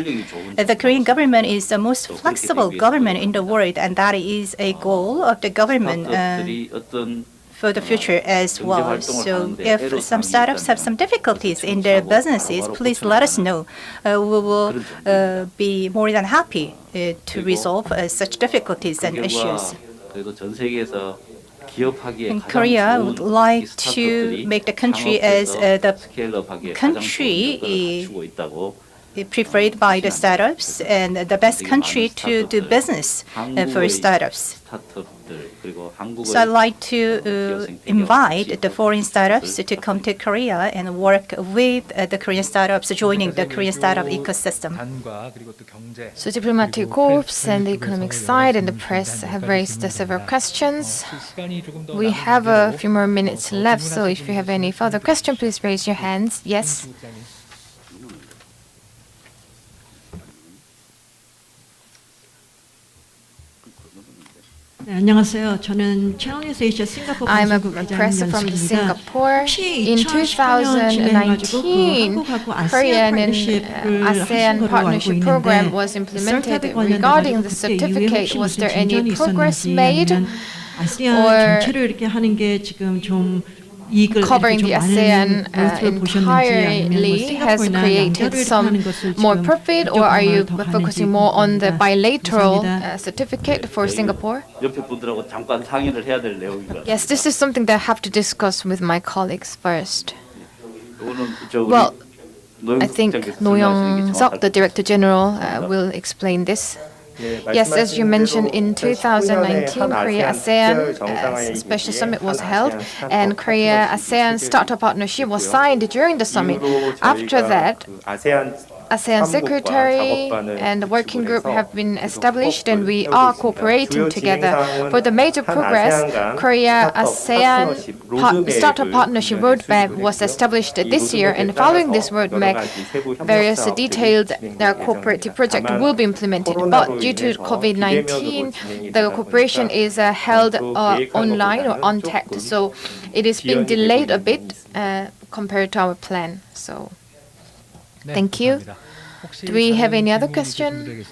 the Korean government is the most flexible government in the world, and that is a goal of the government for the future as well. So if some startups have some difficulties in their businesses, please let us know. We will be more than happy to resolve such difficulties and issues. And Korea would like to make the country as the country preferred by the startups and the best country to do business for startups. So I'd like to invite the foreign startups to come to Korea and work with the Korean startups, joining the Korean startup ecosystem. So diplomatic corps and the economic side and the press have raised several questions. We have a few more minutes left, so if you have any further questions, please raise your hands. Yes. 네, 안녕하세요. 저는 채널에서 에이시아 싱가포르 I'm a 방송국 press 기자 from 임연숙입니다. Singapore. 혹시 In 2018년 진행해가지고 그 2019, 한국하고 Korean and ASEAN ASEAN partnership을 partnership 하고 program 있는데 was implemented. 셀카드 Regarding 관련돼가지고 the 그때 이후에 certificate, 혹시 was 무슨 there any 진전이 progress 있었는지 made? 아니면 아세안 or 전체로 이렇게 하는 게 지금 좀 이익을 covering 이렇게 the 좀 ASEAN 많은 모습을 보셨는지 아니면 뭐 entirely has 싱가포르나 created 양자로 이렇게 some 하는 것을 more 지금 profit, or are you 더 focusing 가는지 more on the 궁금합니다. bilateral 감사합니다. certificate for Singapore? 옆에 분들하고 잠깐 상의를 해야 될 내용이거든요. Yes, this is something that I have to discuss with my colleagues first. 이거는 저 우리 Well, I 노영석 think 국장께서 No 설명하시는 게 Young-seok, the 정확할 Director General, will explain this. Yes, as you mentioned, in 2019, Korea-ASEAN Special Summit was held, and Korea-ASEAN Startup Partnership was signed during the summit. After that, ASEAN Secretary and the working group have been established, and we are cooperating together. For the major progress, Korea-ASEAN Startup Partnership Roadmap was established this year, and following this roadmap, various detailed cooperative projects will be implemented. But due to COVID-19, the cooperation is held online or untagged, so it is being delayed a bit compared to our plan. So, thank you. Do we have any other question?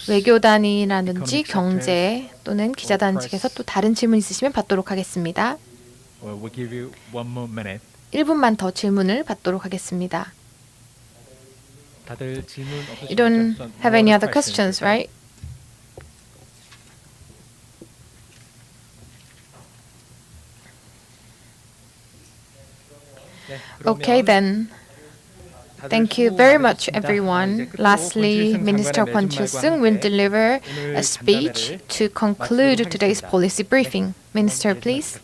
외교단이라든지 경제 또는 기자단 측에서 또 다른 질문 있으시면 받도록 하겠습니다. 1분만 더 질문을 받도록 하겠습니다. You don't have any other questions, right? Okay then. Thank you very much, everyone. Lastly, Minister Kwon Chil-sung will deliver a speech to conclude today's policy briefing. Minister, please.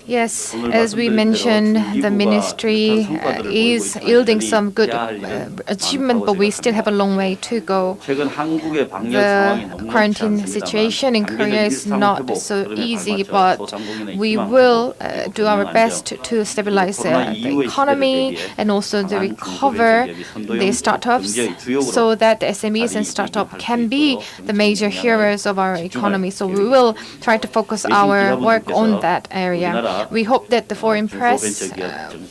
Yes, as we mentioned, the ministry is yielding some good achievement, but we still have a long way to go. The quarantine situation in Korea is not so easy, but we will do our best to stabilize the economy and also to recover the startups so that the SMEs and startups can be the major heroes of our economy. So we will try to focus our work on that area. We hope that the foreign press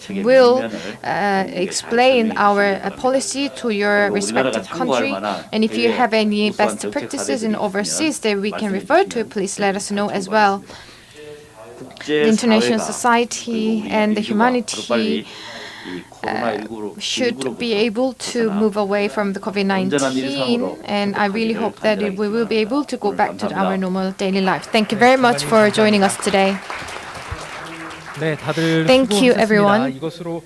will explain our policy to your respective country. And if you have any best practices in overseas that we can refer to, please let us know as well. The international society and the humanity should be able to move away from the COVID-19, and I really hope that we will be able to go back to our normal daily life. Thank you very much for joining us today. Thank you, everyone.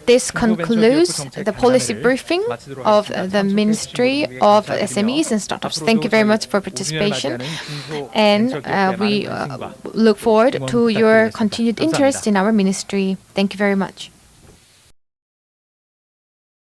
This concludes the policy briefing of the Ministry of SMEs and Startups. Thank you very much for participation, and we look forward to your continued interest in our ministry. Thank you very much.